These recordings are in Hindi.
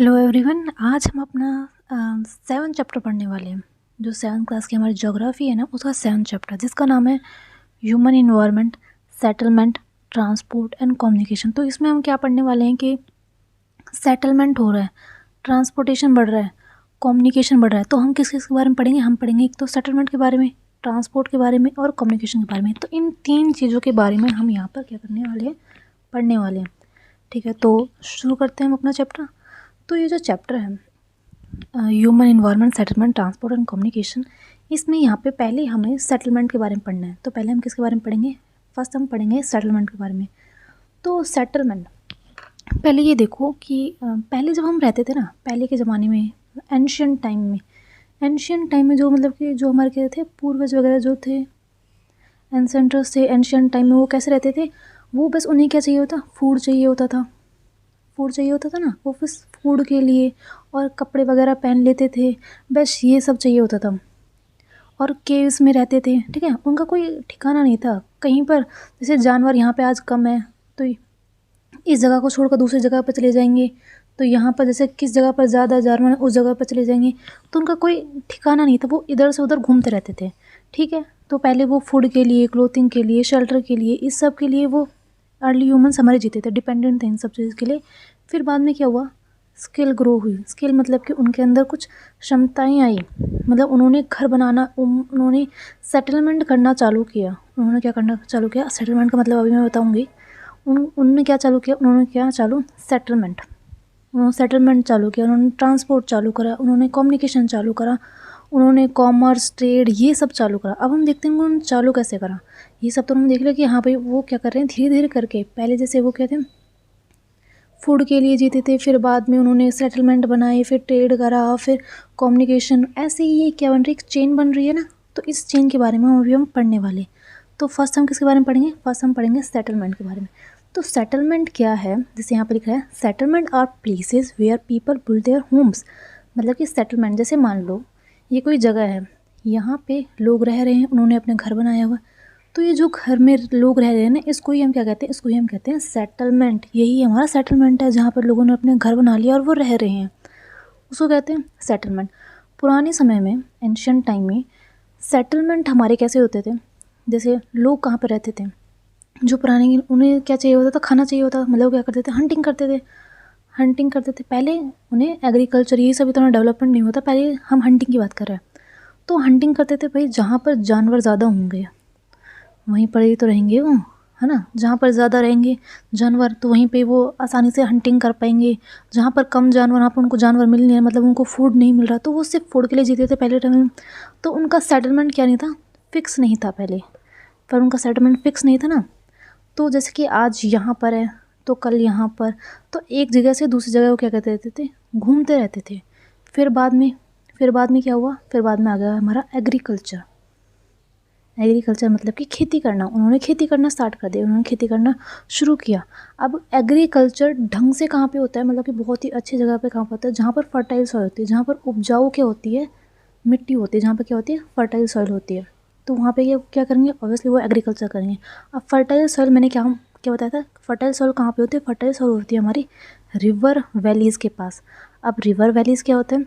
Hello everyone. आज हम अपना 7 चैप्टर पढ़ने वाले हैं। जो 7th क्लास की हमारी ज्योग्राफी है ना, उसका 7 चैप्टर जिसका नाम है human environment, settlement, transport and communication. तो इसमें हम क्या पढ़ने वाले हैं कि सेटलमेंट हो रहा है, ट्रांसपोर्टेशन बढ़ रहा है, कम्युनिकेशन बढ़ रहा है। तो हम किस किस के बारे में पढ़ेंगे? हम पढ़ेंगे एक तो सेटलमेंट के बारे में, ट्रांसपोर्ट के बारे में और कम्युनिकेशन के बारे में। तो इन 3 चीज़ों के बारे में हम यहाँ पर क्या करने वाले हैं, पढ़ने वाले हैं। ठीक है, तो शुरू करते हैं हम अपना चैप्टर। तो ये जो चैप्टर है human environment, settlement, transport and communication, इसमें यहाँ पे पहले हमें सेटलमेंट के बारे में पढ़ना है। तो पहले हम किसके बारे में पढ़ेंगे? फर्स्ट हम पढ़ेंगे सेटलमेंट के बारे में। तो सेटलमेंट, पहले ये देखो कि पहले जब हम रहते थे ना, पहले के ज़माने में, एंशियंट टाइम में जो मतलब कि जो हमारे क्या थे, पूर्वज वगैरह जो थे, एंसेंटर्स थे एंशियंट टाइम में, वो कैसे रहते थे? वो बस उन्हें क्या चाहिए होता? फूड चाहिए होता था ना। वो बस फूड के लिए और कपड़े वगैरह पहन लेते थे, बस ये सब चाहिए होता था। और केव्स में रहते थे, ठीक है। उनका कोई ठिकाना नहीं था कहीं पर। जैसे जानवर यहाँ पे आज कम है तो इस जगह को छोड़कर दूसरी जगह पर चले जाएंगे, तो यहाँ पर जैसे किस जगह पर ज़्यादा जानवर है उस जगह पर चले जाएंगे। तो उनका कोई ठिकाना नहीं था, वो इधर से उधर घूमते रहते थे, ठीक है। तो पहले वो फूड के लिए, क्लोथिंग के लिए, शेल्टर के लिए, इस सब के लिए वो अर्ली ह्यूमन्स हमारे जीते थे, डिपेंडेंट थे इन सब चीज़ के लिए। फिर बाद में क्या हुआ? स्किल ग्रो हुई। स्किल मतलब कि उनके अंदर कुछ क्षमताएं आई, मतलब उन्होंने घर बनाना, उन्होंने सेटलमेंट करना चालू किया। उन्होंने क्या करना चालू किया? सेटलमेंट का मतलब अभी मैं बताऊंगी। उन्होंने क्या चालू किया? सेटलमेंट। उन्होंने सेटलमेंट चालू किया, उन्होंने ट्रांसपोर्ट चालू करा, उन्होंने कम्युनिकेशन चालू करा, उन्होंने कॉमर्स, ट्रेड, ये सब चालू करा। अब हम देखते हैं उन्होंने चालू कैसे करा। ये सब तो उन्होंने देख लिया कि हाँ भाई वो क्या कर रहे हैं, धीरे धीरे करके। पहले जैसे वो क्या थे, फूड के लिए जीते थे, फिर बाद में उन्होंने सेटलमेंट बनाए, फिर ट्रेड करा, फिर कम्युनिकेशन, ऐसे ही ये क्या बन रही है, एक चेन बन रही है ना। तो इस चेन के बारे में अभी हम पढ़ने वाले। तो फर्स्ट हम किसके बारे में पढ़ेंगे? फर्स्ट हम पढ़ेंगे सेटलमेंट के बारे में। तो सेटलमेंट क्या है? जैसे यहाँ पर लिखा है, settlement are places where people build their homes. मतलब कि सेटलमेंट, जैसे मान लो ये कोई जगह है, यहाँ पे लोग रह रहे हैं, उन्होंने अपने घर बनाया हुआ। तो ये जो घर में लोग रह रहे हैं ना, इसको ही हम क्या कहते हैं? इसको ही हम कहते हैं सेटलमेंट। यही हमारा सेटलमेंट है, जहाँ पर लोगों ने अपने घर बना लिया और वो रह रहे हैं, उसको कहते हैं सेटलमेंट। पुराने समय में, एंशियंट टाइम में, सेटलमेंट हमारे कैसे होते थे? जैसे लोग कहाँ पर रहते थे, जो पुराने, उन्हें क्या चाहिए होता था? खाना चाहिए होता था। मतलब क्या करते थे? हंटिंग करते थे। पहले उन्हें एग्रीकल्चर ये सब इतना डेवलपमेंट नहीं होता, पहले हम हंटिंग की बात कर रहे हैं। तो हंटिंग करते थे भाई, जहाँ पर जानवर ज़्यादा होंगे वहीं पर ही तो रहेंगे वो, है ना। जहाँ पर ज़्यादा रहेंगे जानवर तो वहीं पे वो आसानी से हंटिंग कर पाएंगे। जहाँ पर कम जानवर, वहाँ पर उनको जानवर मिल नहीं रहा, मतलब उनको फूड नहीं मिल रहा, तो वो सिर्फ फूड के लिए जीते थे पहले टाइम में। तो उनका सेटलमेंट क्या नहीं था? फिक्स नहीं था पहले, पर उनका सेटलमेंट फिक्स नहीं था ना। तो जैसे कि आज यहाँ पर है तो कल यहाँ पर, तो एक जगह से दूसरी जगह वो क्या करते रहते थे? घूमते रहते थे। फिर बाद में क्या हुआ? फिर बाद में आ गया हमारा एग्रीकल्चर मतलब कि खेती करना। उन्होंने खेती करना स्टार्ट कर दिया, उन्होंने खेती करना शुरू किया। अब एग्रीकल्चर ढंग से कहाँ पे होता है? मतलब कि बहुत ही अच्छी जगह पे कहाँ पर होता है? जहाँ पर फर्टाइल सॉइल होती है, जहाँ पर उपजाऊ क्या होती है? मिट्टी होती है। जहाँ पर क्या होती है? फर्टाइल सॉइल होती है। तो वहाँ पे क्या करेंगे? ऑब्वियसली वो एग्रीकल्चर करेंगे। अब फर्टाइल सॉइल मैंने क्या बताया था? फर्टाइल सॉइल कहाँ पे होती है? फर्टाइल सॉइल होती है हमारी रिवर वैलीज़ के पास। अब रिवर वैलीज़ क्या होते हैं,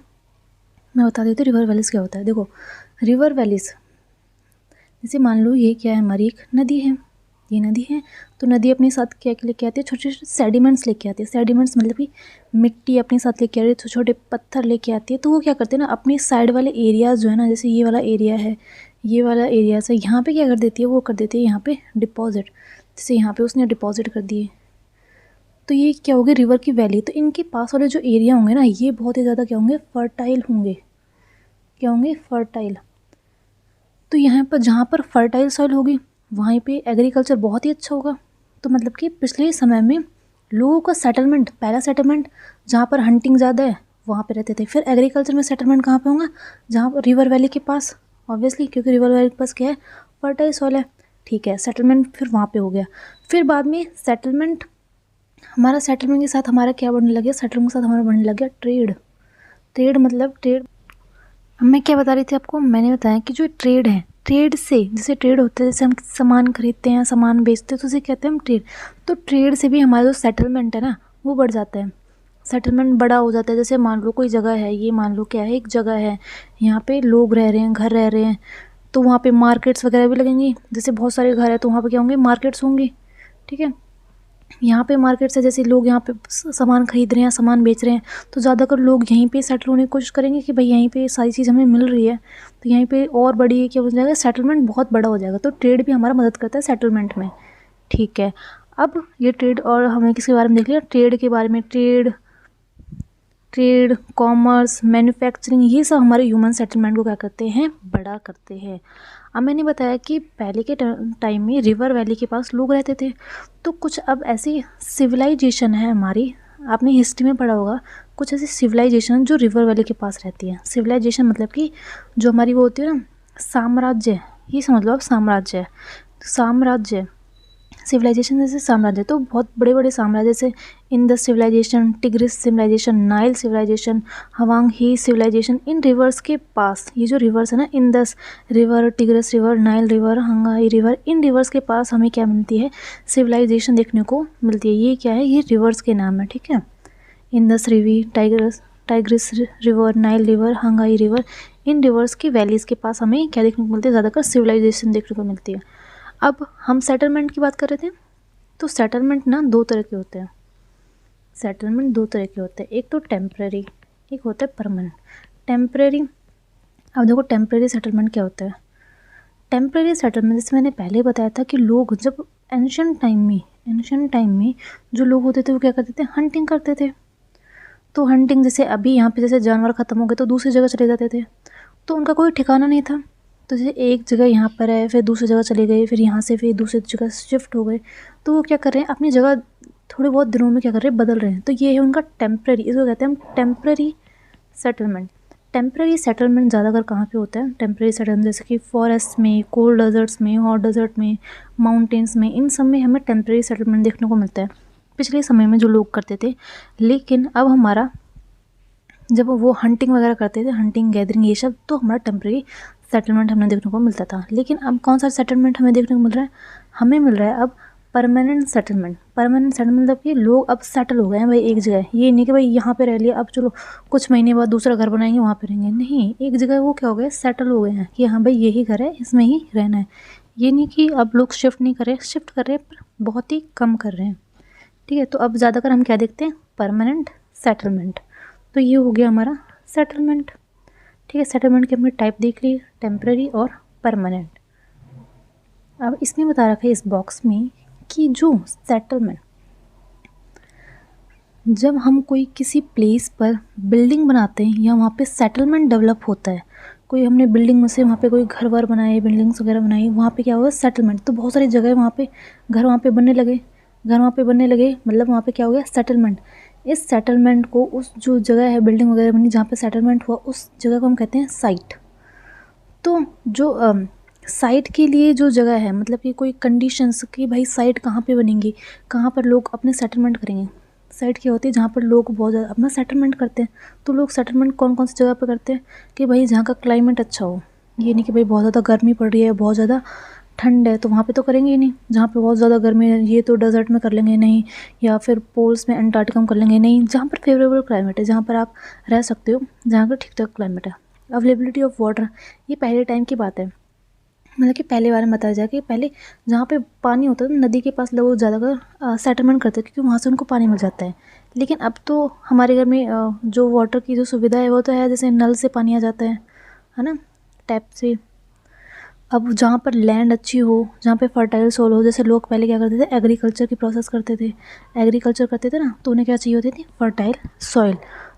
मैं बता देती हूँ। रिवर वैलीज़ क्या होता है, देखो। रिवर वैलीज़, जैसे मान लो ये क्या है, हमारी एक नदी है, ये नदी है। तो नदी अपने साथ क्या लेके आती है? छोटे छोटे सेडिमेंट्स लेके आती है। सेडिमेंट्स मतलब कि मिट्टी अपने साथ लेके आ रही है, छोटे छोटे पत्थर लेके आती है। तो वो क्या करते हैं ना, अपने साइड वाले एरियाज़ जो है ना, जैसे ये वाला एरिया है, ये वाला एरिया से यहाँ पे क्या कर देती है? वो कर देती है यहाँ पे डिपॉजिट। जैसे यहाँ पे उसने डिपॉजिट कर दिए, तो ये क्या होगी? रिवर की वैली। तो इनके पास वाले जो एरिया होंगे ना, ये बहुत ही ज़्यादा क्या होंगे? फर्टाइल होंगे। क्या होंगे? फर्टाइल। तो यहाँ पर जहाँ पर फर्टाइल सॉइल होगी वहीं पे एग्रीकल्चर बहुत ही अच्छा होगा। तो मतलब कि पिछले समय में लोगों का सेटलमेंट, पहला सेटलमेंट जहाँ पर हंटिंग ज़्यादा है वहाँ पे रहते थे। फिर एग्रीकल्चर में सेटलमेंट कहाँ पे होगा? जहाँ पर रिवर वैली के पास, ऑब्वियसली, क्योंकि रिवर वैली के पास क्या है? फर्टाइल सॉइल है, ठीक है। सेटलमेंट फिर वहाँ पे हो गया। फिर बाद में सेटलमेंट, हमारा सेटलमेंट के साथ हमारा क्या बनने लग गया? सेटलमेंट के साथ हमारा बनने लग गया ट्रेड मतलब ट्रेड। अब मैं क्या बता रही थी आपको? मैंने बताया कि जो ट्रेड है, ट्रेड से, जैसे ट्रेड होता है, जैसे हम सामान खरीदते हैं, सामान बेचते हैं, तो उसे कहते हैं हम ट्रेड। तो ट्रेड से भी हमारा जो सेटलमेंट है ना, वो बढ़ जाता है। सेटलमेंट बड़ा हो जाता है। जैसे मान लो कोई जगह है, ये मान लो क्या है, एक जगह है, यहाँ पे लोग रह रहे हैं, घर रह रहे हैं, तो वहाँ पे मार्केट्स वगैरह भी लगेंगी। जैसे बहुत सारे घर है तो वहाँ पे क्या होंगे, मार्केट्स होंगी। ठीक है, यहाँ पे मार्केट्स है, जैसे लोग यहाँ पे सामान खरीद रहे हैं, सामान बेच रहे हैं, तो ज़्यादातर लोग यहीं पे सेटल होने की कोशिश करेंगे कि भाई यहीं पे सारी चीज़ हमें मिल रही है, तो यहीं पे और बड़ी क्या हो जाएगा, सेटलमेंट बहुत बड़ा हो जाएगा। तो ट्रेड भी हमारा मदद करता है सेटलमेंट में। ठीक है, अब ये ट्रेड और हमें किसके बारे में देख लिया, ट्रेड के बारे में। ट्रेड, कॉमर्स, मैन्युफैक्चरिंग, ये सब हमारे ह्यूमन सेटलमेंट को क्या करते हैं, बड़ा करते हैं। अब मैंने बताया कि पहले के टाइम में रिवर वैली के पास लोग रहते थे, तो कुछ अब ऐसी सिविलाइजेशन है हमारी, आपने हिस्ट्री में पढ़ा होगा, कुछ ऐसी सिविलाइजेशन जो रिवर वैली के पास रहती है। सिविलाइजेशन मतलब कि जो हमारी वो होती है ना, साम्राज्य, ये समझ लो आप, साम्राज्य सिविलाइजेशन जैसे साम्राज्य, तो बहुत बड़े बड़े साम्राज्य, जैसे Indus civilization, Tigris civilization, Nile civilization, Hwang He civilization. इन रिवर्स के पास, ये जो रिवर्स है ना, Indus river, Tigris river, Nile river, हंगाई रिवर, इन रिवर्स के पास हमें क्या मिलती है, सिविलाइजेशन देखने को मिलती है। ये क्या है, ये रिवर्स के नाम है। ठीक है, Indus river, Tigris river, Nile river, हंगाई रिवर, इन रिवर्स की वैलीज़ के पास हमें क्या देखने को मिलती है, ज़्यादातर सिविलाइजेशन देखने को मिलती है। अब हम सेटलमेंट की बात कर रहे थे, तो सेटलमेंट ना दो तरह के होते हैं। सेटलमेंट दो तरह के होते हैं, एक तो टेम्परेरी, एक होता है परमानेंट। टेम्परेरी, अब देखो टेम्परेरी सेटलमेंट क्या होता है। टेम्परेरी सेटलमेंट, जैसे मैंने पहले बताया था कि लोग जब एंशियंट टाइम में जो लोग होते थे वो क्या करते थे, हंटिंग करते थे। तो हंटिंग, जैसे अभी यहाँ पे जैसे जानवर ख़त्म हो गए तो दूसरी जगह चले जाते थे, तो उनका कोई ठिकाना नहीं था। तो जैसे एक जगह यहाँ पर है, फिर दूसरी जगह चले गए, फिर यहाँ से फिर दूसरी जगह शिफ्ट हो गए, तो वो क्या कर रहे हैं, अपनी जगह थोड़े बहुत दिनों में क्या कर रहे हैं, बदल रहे हैं। तो ये है उनका टेम्परेरी, इसको कहते हैं हम टेम्परेरी सेटलमेंट। टेम्परेरी सेटलमेंट ज़्यादातर कहाँ पे होता है, टेम्परेरी सेटलमेंट जैसे कि फॉरेस्ट में, कोल्ड डेजर्ट्स में, हॉट डेजर्ट में, माउंटेन्स में, इन सब में हमें टेम्परेरी सेटलमेंट देखने को मिलता है। पिछले समय में जो लोग करते थे, लेकिन अब हमारा जब वो हंटिंग वगैरह करते थे, हंटिंग गैदरिंग ये सब, तो हमारा टेम्परेरी सेटलमेंट हमें देखने को मिलता था। लेकिन अब कौन सा सेटलमेंट हमें देखने को मिल रहा है, हमें मिल रहा है अब परमानेंट सेटलमेंट। परमानेंट सेटलमेंट मतलब कि लोग अब सेटल हो गए हैं भाई एक जगह, ये नहीं कि भाई यहाँ पे रह लिया, अब चलो कुछ महीने बाद दूसरा घर बनाएंगे वहाँ पे रहेंगे, नहीं, एक जगह वो क्या हो गए, सेटल हो गए हैं कि हाँ भाई यही घर है, इसमें ही रहना है। ये नहीं कि अब लोग शिफ्ट नहीं कर रहे, शिफ्ट कर रहे हैं पर बहुत ही कम कर रहे हैं। ठीक है, तो अब ज़्यादातर हम क्या देखते हैं, परमानेंट सेटलमेंट। तो ये हो गया हमारा सेटलमेंट। ठीक है, सेटलमेंट की हमने टाइप देख ली, टेम्परेरी और परमानेंट। अब इसमें बता रखा है इस बॉक्स में कि जो सेटलमेंट, जब हम कोई किसी प्लेस पर बिल्डिंग बनाते हैं या वहाँ पे सेटलमेंट डेवलप होता है, कोई हमने बिल्डिंग में से वहाँ पे कोई घर वर बनाए, बिल्डिंग्स वगैरह बनाई, वहाँ पे क्या हुआ, सेटलमेंट। तो बहुत सारी जगह वहाँ पे घर वहाँ पे बनने लगे, मतलब वहाँ पे क्या हो गया, सेटलमेंट। इस सेटलमेंट को, उस जो जगह है बिल्डिंग वगैरह बनी जहाँ पे सेटलमेंट हुआ, उस जगह को हम कहते हैं साइट। तो जो साइट के लिए जो जगह है, मतलब कि कोई कंडीशंस कि भाई साइट कहाँ पे बनेंगी, कहाँ पर लोग अपने सेटलमेंट करेंगे। साइट क्या होती है, जहाँ पर लोग बहुत ज़्यादा अपना सेटलमेंट करते हैं। तो लोग सेटलमेंट कौन कौन सी जगह पर करते हैं कि भाई जहाँ का क्लाइमेट अच्छा हो, ये नहीं कि भाई बहुत ज़्यादा गर्मी पड़ रही है, बहुत ज़्यादा ठंड है, तो वहाँ पे तो करेंगे ही नहीं। जहाँ पे बहुत ज़्यादा गर्मी है, ये तो डेजर्ट में कर लेंगे नहीं, या फिर पोल्स में, अंटार्कटिका में कर लेंगे नहीं। जहाँ पर फेवरेबल क्लाइमेट है, जहाँ पर आप रह सकते हो, जहाँ का ठीक ठाक क्लाइमेट है। अवेलेबिलिटी ऑफ वाटर, ये पहले टाइम की बात है, मतलब कि पहले बारे में बताया जाए कि पहले जहाँ पे पानी होता था, नदी के पास लोग ज़्यादातर सेटलमेंट करते हैं, क्योंकि वहाँ से उनको पानी मिल जाता है। लेकिन अब तो हमारे घर में जो वाटर की जो सुविधा है वो तो है, जैसे नल से पानी आ जाता है ना, टैप से। अब जहाँ पर लैंड अच्छी हो, जहाँ पे फर्टाइल सोल हो, जैसे लोग पहले क्या करते थे, एग्रीकल्चर की प्रोसेस करते थे, एग्रीकल्चर करते थे ना, तो उन्हें क्या चाहिए होती थी, फर्टाइल सॉइल।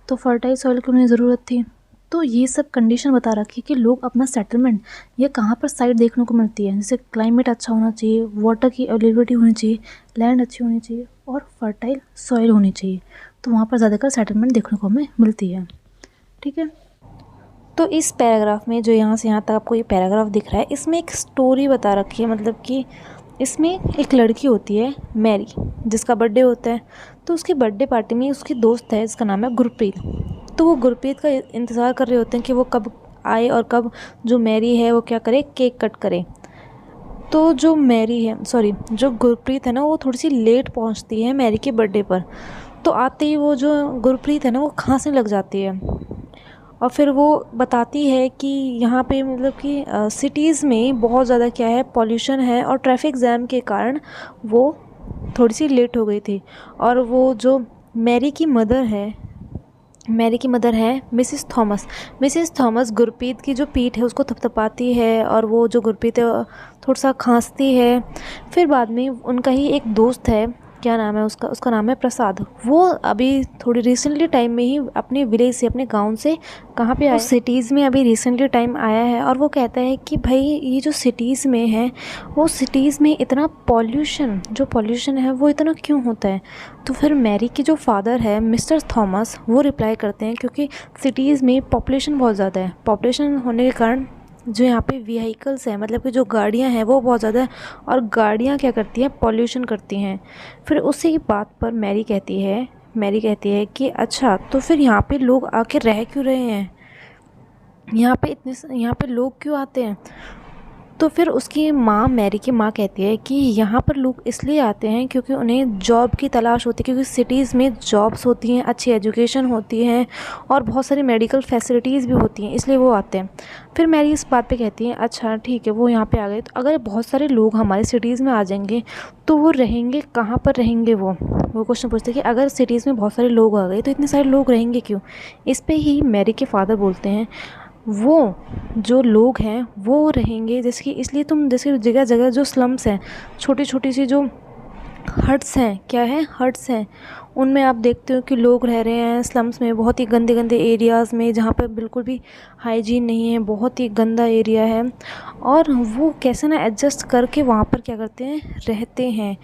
तो फर्टाइल सॉइल की उन्हें ज़रूरत थी। तो ये सब कंडीशन बता रखी कि लोग अपना सेटलमेंट ये कहाँ पर साइट देखने को मिलती है, जैसे क्लाइमेट अच्छा होना चाहिए, वाटर की अवेलेबिलिटी होनी चाहिए, लैंड अच्छी होनी चाहिए और फर्टाइल सॉइल होनी चाहिए। तो वहाँ पर ज़्यादातर सेटलमेंट देखने को हमें मिलती है। ठीक है, तो इस पैराग्राफ में जो यहाँ से यहाँ तक आपको ये पैराग्राफ दिख रहा है, इसमें एक स्टोरी बता रखी है। मतलब कि इसमें एक लड़की होती है मैरी, जिसका बर्थडे होता है। तो उसकी बर्थडे पार्टी में उसकी दोस्त है, जिसका नाम है गुरप्रीत। तो वो गुरप्रीत का इंतज़ार कर रहे होते हैं कि वो कब आए और कब जो मैरी है वो क्या करे, केक कट करे। तो जो गुरप्रीत है ना, वो थोड़ी सी लेट पहुंचती है मैरी के बर्थडे पर। तो आते ही वो जो गुरप्रीत है ना वो खांसने लग जाती है, और फिर वो बताती है कि यहाँ पे मतलब कि सिटीज़ में बहुत ज़्यादा क्या है, पॉल्यूशन है, और ट्रैफिक जैम के कारण वो थोड़ी सी लेट हो गई थी। और वो जो मैरी की मदर है, मैरी की मदर है मिसिस थॉमस गुरप्रीत की जो पीठ है उसको थपथपाती है, और वो जो गुरप्रीत है थोड़ा सा खांसती है। फिर बाद में उनका ही एक दोस्त है, क्या नाम है उसका, उसका नाम है प्रसाद। वो अभी थोड़ी रिसेंटली टाइम में ही अपने विलेज से, अपने गांव से कहाँ पे आया, सिटीज़ में अभी रिसेंटली टाइम आया है। और वो कहता है कि भाई ये जो सिटीज़ में है, वो सिटीज़ में इतना पॉल्यूशन, जो पॉल्यूशन है वो इतना क्यों होता है। तो फिर मैरी के जो फादर है मिस्टर थॉमस, वो रिप्लाई करते हैं क्योंकि सिटीज़ में पॉपुलेशन बहुत ज़्यादा है, पॉपुलेशन होने के कारण जो यहाँ पे व्हीकल्स हैं, मतलब कि जो गाड़ियाँ हैं वो बहुत ज़्यादा है, और गाड़ियाँ क्या करती हैं, पॉल्यूशन करती हैं। फिर उसी बात पर मैरी कहती है कि अच्छा तो फिर यहाँ पे लोग आके रह क्यों रहे हैं, यहाँ पे लोग क्यों आते हैं। तो फिर उसकी माँ, मैरी की माँ कहती है कि यहाँ पर लोग इसलिए आते हैं क्योंकि उन्हें जॉब की तलाश होती है, क्योंकि सिटीज़ में जॉब्स होती हैं, अच्छी एजुकेशन होती है, और बहुत सारी मेडिकल फैसिलिटीज़ भी होती हैं, इसलिए वो आते हैं। फिर मैरी इस बात पे कहती है अच्छा ठीक है, वो यहाँ पे आ गए, तो अगर बहुत सारे लोग हमारे सिटीज़ में आ जाएंगे तो वो रहेंगे कहाँ पर रहेंगे। वो क्वेश्चन पूछते हैं कि अगर सिटीज़ में बहुत सारे लोग आ गए तो इतने सारे लोग रहेंगे क्यों। इस पर ही मैरी के फादर बोलते हैं वो जो लोग हैं वो रहेंगे जैसे कि, इसलिए तुम जैसे जगह जगह जो स्लम्स हैं, छोटी छोटी सी जो हट्स हैं, क्या है, हट्स हैं, उनमें आप देखते हो कि लोग रह रहे हैं स्लम्स में, बहुत ही गंदे गंदे एरियाज़ में, जहाँ पर बिल्कुल भी हाइजीन नहीं है, बहुत ही गंदा एरिया है। और वो कैसे ना एडजस्ट करके वहाँ पर क्या करते हैं, रहते हैं।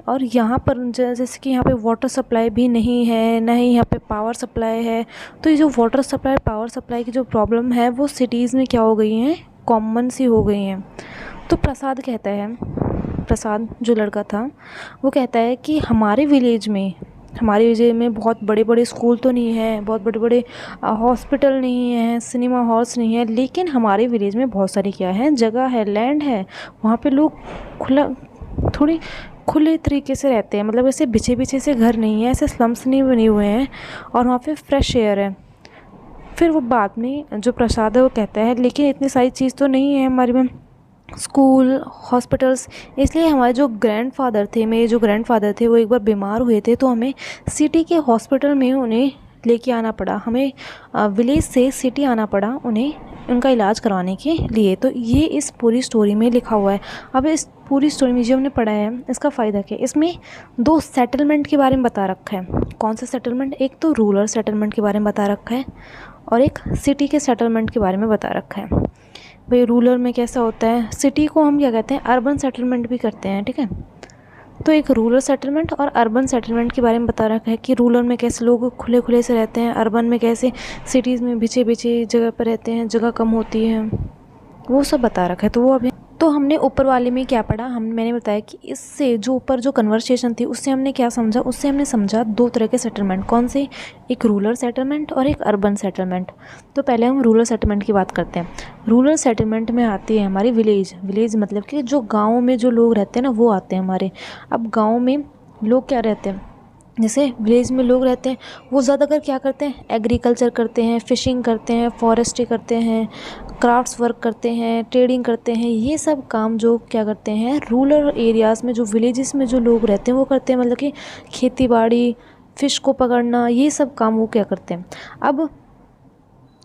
और यहाँ पर जैसे कि यहाँ पे वाटर सप्लाई भी नहीं है, ना ही यहाँ पे पावर सप्लाई है। तो ये जो वाटर सप्लाई, पावर सप्लाई की जो प्रॉब्लम है वो सिटीज़ में क्या हो गई हैं, कॉमन सी हो गई हैं। तो प्रसाद कहता है, प्रसाद जो लड़का था वो कहता है कि हमारे विलेज में बहुत बड़े बड़े स्कूल तो नहीं है, बहुत बड़े बड़े हॉस्पिटल नहीं है, सिनेमा हॉल्स नहीं है, लेकिन हमारे विलेज में बहुत सारी क्या है, जगह है, लैंड है। वहाँ पे लोग थोड़ी खुले तरीके से रहते हैं, मतलब ऐसे बिछे बिछे से घर नहीं है, ऐसे स्लम्स नहीं बने हुए हैं, और वहाँ पे फ्रेश एयर है। फिर वो बाद में जो प्रसाद है वो कहता है लेकिन इतनी सारी चीज़ तो नहीं है हमारे में, स्कूल, हॉस्पिटल्स। इसलिए हमारे जो ग्रैंडफादर थे, मेरे जो ग्रैंडफादर थे, वो एक बार बीमार हुए थे तो हमें सिटी के हॉस्पिटल में उन्हें लेके आना पड़ा, हमें विलेज से सिटी आना पड़ा उन्हें उनका इलाज करवाने के लिए। तो ये इस पूरी स्टोरी में लिखा हुआ है। अब इस पूरी स्टोरी में जो हमने पढ़ा है इसका फ़ायदा क्या है, इसमें 2 सेटलमेंट के बारे में बता रखा है। कौन सा सेटलमेंट, एक तो रूरल सेटलमेंट के बारे में बता रखा है, और एक सिटी के सेटलमेंट के बारे में बता रखा है। भाई रूरल में कैसा होता है, सिटी को हम क्या कहते हैं, अर्बन सेटलमेंट भी करते हैं, ठीक है। तो एक रूरल सेटलमेंट और अर्बन सेटलमेंट के बारे में बता रखा है कि रूरल में कैसे लोग खुले खुले से रहते हैं, अर्बन में कैसे सिटीज़ में बिछे बिछे जगह पर रहते हैं, जगह कम होती है, वो सब बता रखा है। तो वो अभी तो हमने ऊपर वाले में क्या पढ़ा, मैंने बताया कि इससे जो ऊपर जो कन्वर्सेशन थी उससे हमने क्या समझा, उससे हमने समझा 2 तरह के सेटलमेंट। कौन से, एक रूरल सेटलमेंट और एक अर्बन सेटलमेंट। तो पहले हम रूरल सेटलमेंट की बात करते हैं। रूरल सेटलमेंट में आती है हमारी विलेज मतलब कि जो गाँव में जो लोग रहते हैं ना वो आते हैं हमारे। अब गाँव में लोग क्या रहते हैं, जैसे विलेज में लोग रहते हैं वो ज़्यादातर क्या करते हैं, एग्रीकल्चर करते हैं, फ़िशिंग करते हैं, फॉरेस्ट्री करते हैं, क्राफ्ट्स वर्क करते हैं, ट्रेडिंग करते हैं। ये सब काम जो क्या करते हैं रूरल एरियाज़ में, जो विलेजेस में जो लोग रहते हैं वो करते हैं, मतलब कि खेती बाड़ी, फ़िश को पकड़ना, ये सब काम वो क्या करते हैं। अब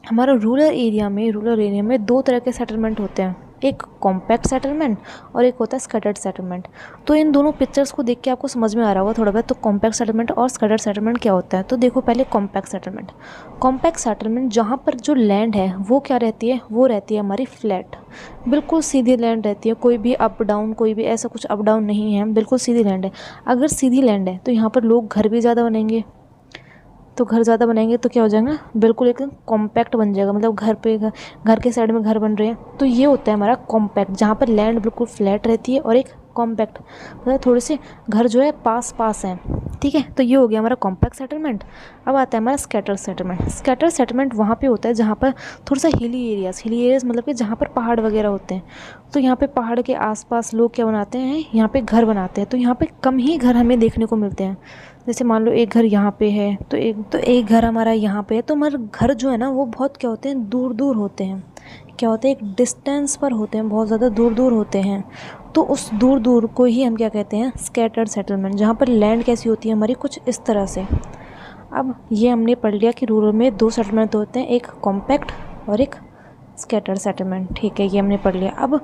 हमारा रूरल एरिया में 2 तरह के सेटलमेंट होते हैं, एक कॉम्पैक्ट सेटलमेंट और एक होता है स्कैटर्ड सेटलमेंट। तो इन दोनों पिक्चर्स को देख के आपको समझ में आ रहा होगा थोड़ा बहुत, तो कॉम्पैक्ट सेटलमेंट और स्कैटर्ड सेटलमेंट क्या होता है। तो देखो पहले कॉम्पैक्ट सेटलमेंट जहाँ पर जो लैंड है वो क्या रहती है, वो रहती है हमारी फ्लैट, बिल्कुल सीधी लैंड रहती है, कोई भी अप डाउन, कोई भी ऐसा कुछ अप डाउन नहीं है, बिल्कुल सीधी लैंड है। अगर सीधी लैंड है तो यहाँ पर लोग घर भी ज़्यादा बनेंगे, तो घर ज़्यादा बनाएंगे तो क्या हो जाएगा, बिल्कुल एकदम कॉम्पैक्ट बन जाएगा, मतलब घर के साइड में घर बन रहे हैं। तो ये होता है हमारा कॉम्पैक्ट, जहाँ पर लैंड बिल्कुल फ्लैट रहती है, और एक कॉम्पैक्ट मतलब थोड़े से घर जो है पास हैं, ठीक है। तो ये हो गया हमारा कॉम्पैक्ट सेटलमेंट। अब आता है हमारा स्कैटर सेटलमेंट वहाँ पे होता है जहाँ पर थोड़ा सा हिली एरियाज़ मतलब कि जहाँ पर पहाड़ वगैरह होते हैं। तो यहाँ पे पहाड़ के आसपास लोग क्या बनाते हैं, यहाँ पे घर बनाते हैं। तो यहाँ पे कम ही घर हमें देखने को मिलते हैं, जैसे मान लो एक घर यहाँ पे है, तो एक घर हमारा यहाँ पे है, तो हमारे घर जो है ना वो बहुत क्या होते हैं, दूर दूर होते हैं। क्या होते हैं, एक डिस्टेंस पर होते हैं, बहुत ज़्यादा दूर दूर होते हैं। तो उस दूर दूर को ही हम क्या कहते हैं, स्कैटर्ड सेटलमेंट, जहाँ पर लैंड कैसी होती है हमारी, कुछ इस तरह से। अब ये हमने पढ़ लिया कि रूरल में 2 सेटलमेंट होते हैं, एक कॉम्पैक्ट और एक स्कैटर्ड सेटलमेंट। ठीक है, ये हमने पढ़ लिया। अब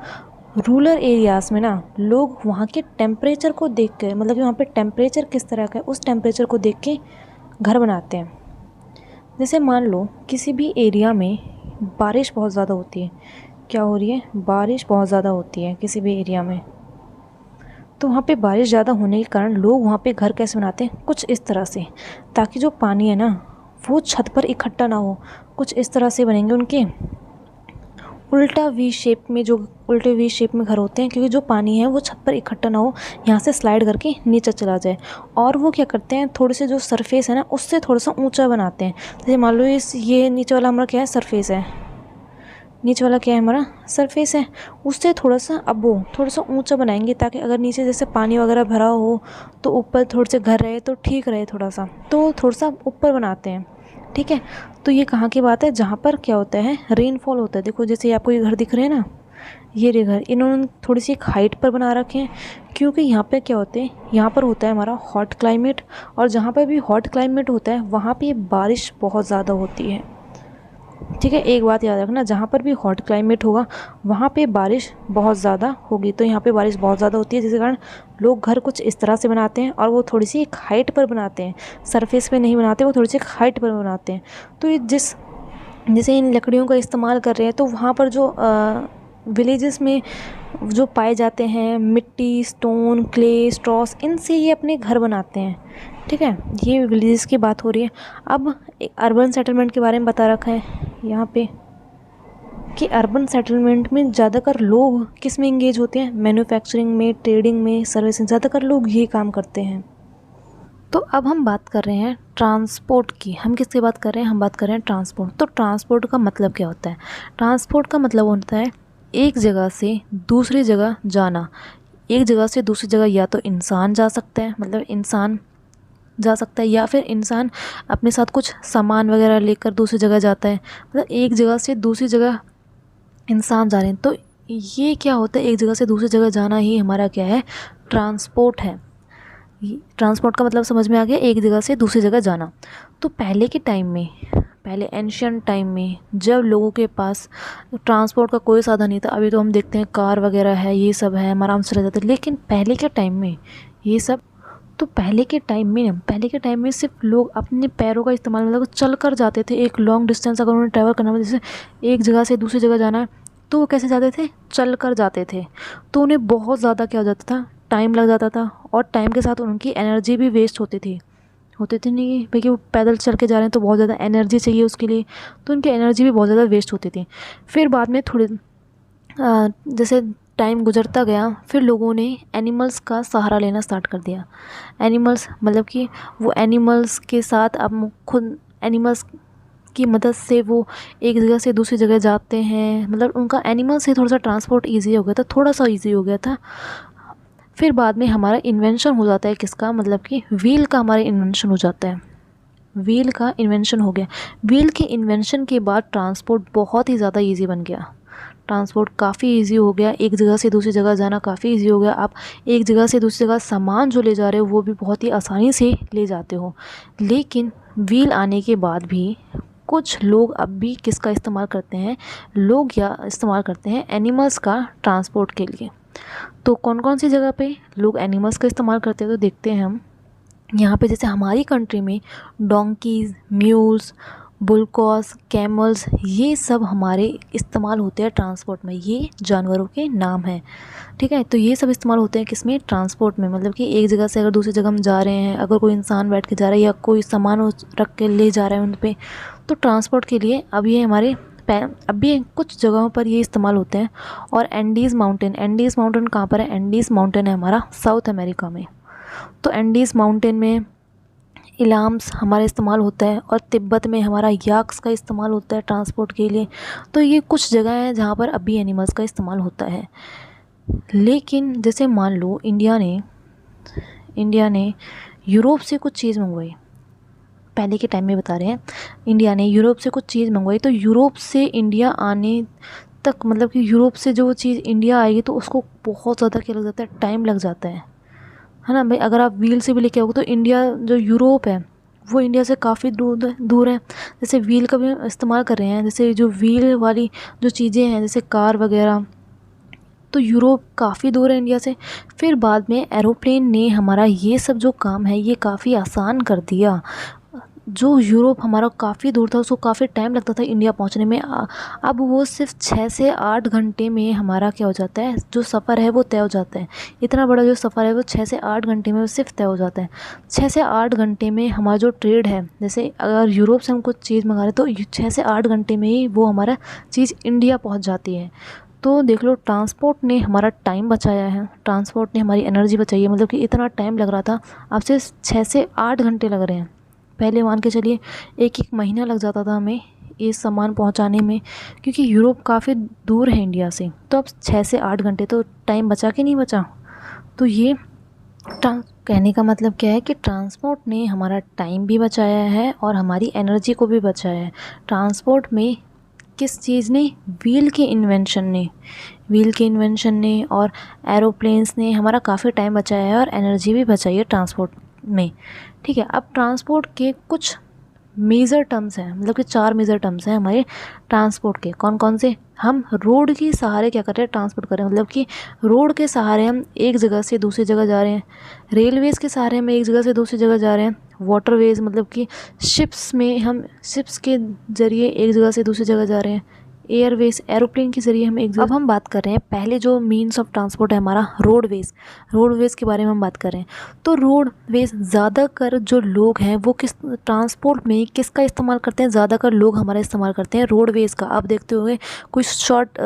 रूरल एरियाज़ में ना लोग वहाँ के टेम्परेचर को देख कर, मतलब कि वहाँ पे टेम्परेचर किस तरह का है उस टेम्परेचर को देख के घर बनाते हैं। जैसे मान लो किसी भी एरिया में बारिश बहुत ज़्यादा होती है, क्या हो रही है, बारिश बहुत ज़्यादा होती है किसी भी एरिया में, तो वहाँ पे बारिश ज़्यादा होने के कारण लोग वहाँ पे घर कैसे बनाते हैं, कुछ इस तरह से, ताकि जो पानी है ना वो छत पर इकट्ठा ना हो। कुछ इस तरह से बनेंगे उनके उल्टा वी शेप में, जो उल्टे वी शेप में घर होते हैं, क्योंकि जो पानी है वो छत पर इकट्ठा ना हो, यहाँ से स्लाइड करके नीचे चला जाए। और वो क्या करते हैं, थोड़े से जो सरफेस है ना उससे थोड़ा सा ऊंचा बनाते हैं। जैसे मान लो ये नीचे वाला हमारा क्या है, सरफेस है, नीचे वाला क्या है हमारा, सरफेस है, उससे थोड़ा सा अब वो थोड़ा सा ऊंचा बनाएंगे, ताकि अगर नीचे जैसे पानी वगैरह भरा हो तो ऊपर थोड़े से घर रहे तो ठीक रहे, थोड़ा सा, तो थोड़ा सा ऊपर बनाते हैं। ठीक है, तो ये कहाँ की बात है, जहाँ पर क्या होता है, रेनफॉल होता है। देखो जैसे आपको ये घर दिख रहे हैं ना, ये रे घर इन्होंने थोड़ी सी एक हाइट पर बना रखे हैं, क्योंकि यहाँ पे क्या होते हैं, यहाँ पर होता है हमारा हॉट क्लाइमेट, और जहाँ पर भी हॉट क्लाइमेट होता है वहाँ पे बारिश बहुत ज़्यादा होती है। ठीक है, एक बात याद रखना, जहाँ पर भी हॉट क्लाइमेट होगा वहाँ पे बारिश बहुत ज़्यादा होगी। तो यहाँ पे बारिश बहुत ज़्यादा होती है, जिसके कारण लोग घर कुछ इस तरह से बनाते हैं, और वो थोड़ी सी एक हाइट पर बनाते हैं, सरफेस पे नहीं बनाते, वो थोड़ी सी एक हाइट पर बनाते हैं। तो ये जैसे इन लकड़ियों का इस्तेमाल कर रहे हैं, तो वहाँ पर जो विलेजेस में जो पाए जाते हैं, मिट्टी, स्टोन, क्ले, स्ट्रॉस, इनसे ये अपने घर बनाते हैं। ठीक है, ये विलेजेस की बात हो रही है। अब अर्बन सेटलमेंट के बारे में बता रखा है यहाँ पे कि अर्बन सेटलमेंट में ज़्यादातर लोग किस में इंगेज होते हैं, मैन्युफैक्चरिंग में, ट्रेडिंग में, सर्विसिंग, ज़्यादातर लोग ये काम करते हैं। तो अब हम बात कर रहे हैं ट्रांसपोर्ट की। हम किसकी बात कर रहे हैं, हम बात कर रहे हैं ट्रांसपोर्ट। तो ट्रांसपोर्ट का मतलब क्या होता है, ट्रांसपोर्ट का मतलब होता है एक जगह से दूसरी जगह जाना। एक जगह से दूसरी जगह या तो इंसान जा सकता है, मतलब इंसान जा सकता है, या फिर इंसान अपने साथ कुछ सामान वगैरह लेकर दूसरी जगह जाता है। मतलब एक जगह से दूसरी जगह इंसान जा रहे हैं, तो ये क्या होता है, एक जगह से दूसरी जगह जाना ही हमारा क्या है, ट्रांसपोर्ट है। ट्रांसपोर्ट का मतलब समझ में आ गया, एक जगह से दूसरी जगह जाना। तो पहले के टाइम में, पहले एंशियंट टाइम में, जब लोगों के पास ट्रांसपोर्ट का कोई साधन नहीं था, अभी तो हम देखते हैं कार वगैरह है, ये सब है, हम आराम से रह जाते हैं, लेकिन पहले के टाइम में ये सब, तो पहले के टाइम में सिर्फ लोग अपने पैरों का इस्तेमाल, मतलब चल कर जाते थे। एक लॉन्ग डिस्टेंस अगर उन्हें ट्रैवल करना हो, जैसे एक जगह से दूसरी जगह जाना है, तो वो कैसे जाते थे, चल कर जाते थे। तो उन्हें बहुत ज़्यादा क्या हो जाता था, टाइम लग जाता था, और टाइम के साथ उनकी एनर्जी भी वेस्ट होती थी। नहीं भाई कि वो पैदल चल के जा रहे हैं तो बहुत ज़्यादा एनर्जी चाहिए उसके लिए, तो उनकी एनर्जी भी बहुत ज़्यादा वेस्ट होती थी। फिर बाद में थोड़े जैसे टाइम गुजरता गया, फिर लोगों ने एनिमल्स का सहारा लेना स्टार्ट कर दिया। एनिमल्स मतलब कि वो एनिमल्स के साथ अब खुद एनिमल्स की मदद से वो एक जगह से दूसरी जगह जाते हैं, मतलब उनका एनिमल से थोड़ा सा ट्रांसपोर्ट ईजी हो गया था, थोड़ा सा ईजी हो गया था। फिर बाद में हमारा इन्वेंशन हो जाता है किसका, मतलब कि व्हील का हमारा इन्वेंशन हो जाता है। व्हील का इन्वेंशन हो गया। व्हील के इन्वेंशन के बाद ट्रांसपोर्ट बहुत ही ज़्यादा ईजी बन गया। ट्रांसपोर्ट काफ़ी इजी हो गया, एक जगह से दूसरी जगह जाना काफ़ी इजी हो गया। आप एक जगह से दूसरी जगह सामान जो ले जा रहे हो वो भी बहुत ही आसानी से ले जाते हो। लेकिन व्हील आने के बाद भी कुछ लोग अब भी किसका इस्तेमाल करते हैं, लोग या इस्तेमाल करते हैं एनिमल्स का ट्रांसपोर्ट के लिए। तो कौन कौन सी जगह पे लोग एनिमल्स का इस्तेमाल करते हैं, तो देखते हैं हम यहाँ पे। जैसे हमारी कंट्री में डोंकीज़, म्यूल्स, बुलकॉस, कैमल्स, ये सब हमारे इस्तेमाल होते हैं ट्रांसपोर्ट में। ये जानवरों के नाम हैं, ठीक है। तो ये सब इस्तेमाल होते हैं किसमें, ट्रांसपोर्ट में। मतलब कि एक जगह से अगर दूसरी जगह हम जा रहे हैं, अगर कोई इंसान बैठ के जा रहा है या कोई सामान रख के ले जा रहा है उन पर, तो ट्रांसपोर्ट के लिए अब ये हमारे अब भी कुछ जगहों पर ये इस्तेमाल होते हैं। और एंडीज़ माउंटेन कहाँ पर है, एंडीज़ माउंटेन है हमारा साउथ अमेरिका में। तो एंडीज़ माउंटेन में इलाम्स हमारा इस्तेमाल होता है, और तिब्बत में हमारा याक्स का इस्तेमाल होता है ट्रांसपोर्ट के लिए। तो ये कुछ जगह हैं जहाँ पर अभी एनिमल्स का इस्तेमाल होता है। लेकिन जैसे मान लो इंडिया ने यूरोप से कुछ चीज़ मंगवाई, पहले के टाइम में बता रहे हैं, इंडिया ने यूरोप से कुछ चीज़ मंगवाई, तो यूरोप से इंडिया आने तक मतलब कि यूरोप से जो चीज़ इंडिया आएगी तो उसको बहुत ज़्यादा क्या लग जाता है, टाइम लग जाता है ना भाई। अगर आप व्हील से भी लेके आओगे तो इंडिया जो यूरोप है वो इंडिया से काफ़ी दूर है। जैसे व्हील का भी इस्तेमाल कर रहे हैं, जैसे जो व्हील वाली जो चीज़ें हैं जैसे कार वगैरह, तो यूरोप काफ़ी दूर है इंडिया से। फिर बाद में एरोप्लेन ने हमारा ये सब जो काम है ये काफ़ी आसान कर दिया। जो यूरोप हमारा काफ़ी दूर था, उसको काफ़ी टाइम लगता था इंडिया पहुंचने में, अब वो सिर्फ 6 से 8 घंटे में हमारा क्या हो जाता है, जो सफ़र है वो तय हो जाता है। इतना बड़ा जो सफ़र है वो 6 से 8 घंटे में सिर्फ तय हो जाता है। 6 से 8 घंटे में हमारा जो ट्रेड है, जैसे अगर यूरोप से हम कुछ चीज़ मंगा रहे तो 6 से 8 घंटे में ही वो हमारा चीज़ इंडिया पहुँच जाती है। तो देख लो, ट्रांसपोर्ट ने हमारा टाइम बचाया है, ट्रांसपोर्ट ने हमारी एनर्जी बचाई है। मतलब कि इतना टाइम लग रहा था, अब से 6 से 8 घंटे लग रहे हैं। पहले मान के चलिए 1-1 महीना लग जाता था हमें ये सामान पहुंचाने में, क्योंकि यूरोप काफ़ी दूर है इंडिया से। तो अब 6 से 8 घंटे तो टाइम बचा कि नहीं बचा। तो ये कहने का मतलब क्या है कि ट्रांसपोर्ट ने हमारा टाइम भी बचाया है और हमारी एनर्जी को भी बचाया है। ट्रांसपोर्ट में किस चीज़ ने, व्हील के इन्वेंशन ने और एरोप्लेन्स ने हमारा काफ़ी टाइम बचाया है और एनर्जी भी बचाई है ट्रांसपोर्ट में। ठीक है, अब ट्रांसपोर्ट के कुछ मेजर टर्म्स हैं, मतलब कि 4 मेजर टर्म्स हैं हमारे ट्रांसपोर्ट के। कौन कौन से? हम रोड के सहारे क्या कर रहे हैं, ट्रांसपोर्ट कर रहे हैं। मतलब कि रोड के सहारे हम एक जगह से दूसरी जगह जा रहे हैं। रेलवेज़ के सहारे हम एक जगह से दूसरी जगह जा रहे हैं। वाटरवेज़ मतलब कि शिप्स में हम शिप्स के ज़रिए एक जगह से दूसरी जगह जा रहे हैं। एयरवेज एरोप्लेन के ज़रिए हम एक जगह। अब हम बात कर रहे हैं पहले जो मीन्स ऑफ ट्रांसपोर्ट है हमारा, रोडवेज़ के बारे में हम बात कर रहे हैं। तो रोडवेज़ ज़्यादातर जो लोग हैं वो किस ट्रांसपोर्ट में किसका इस्तेमाल करते हैं, ज़्यादातर लोग हमारा इस्तेमाल करते हैं रोडवेज़ का। आप देखते होंगे कुछ शॉर्ट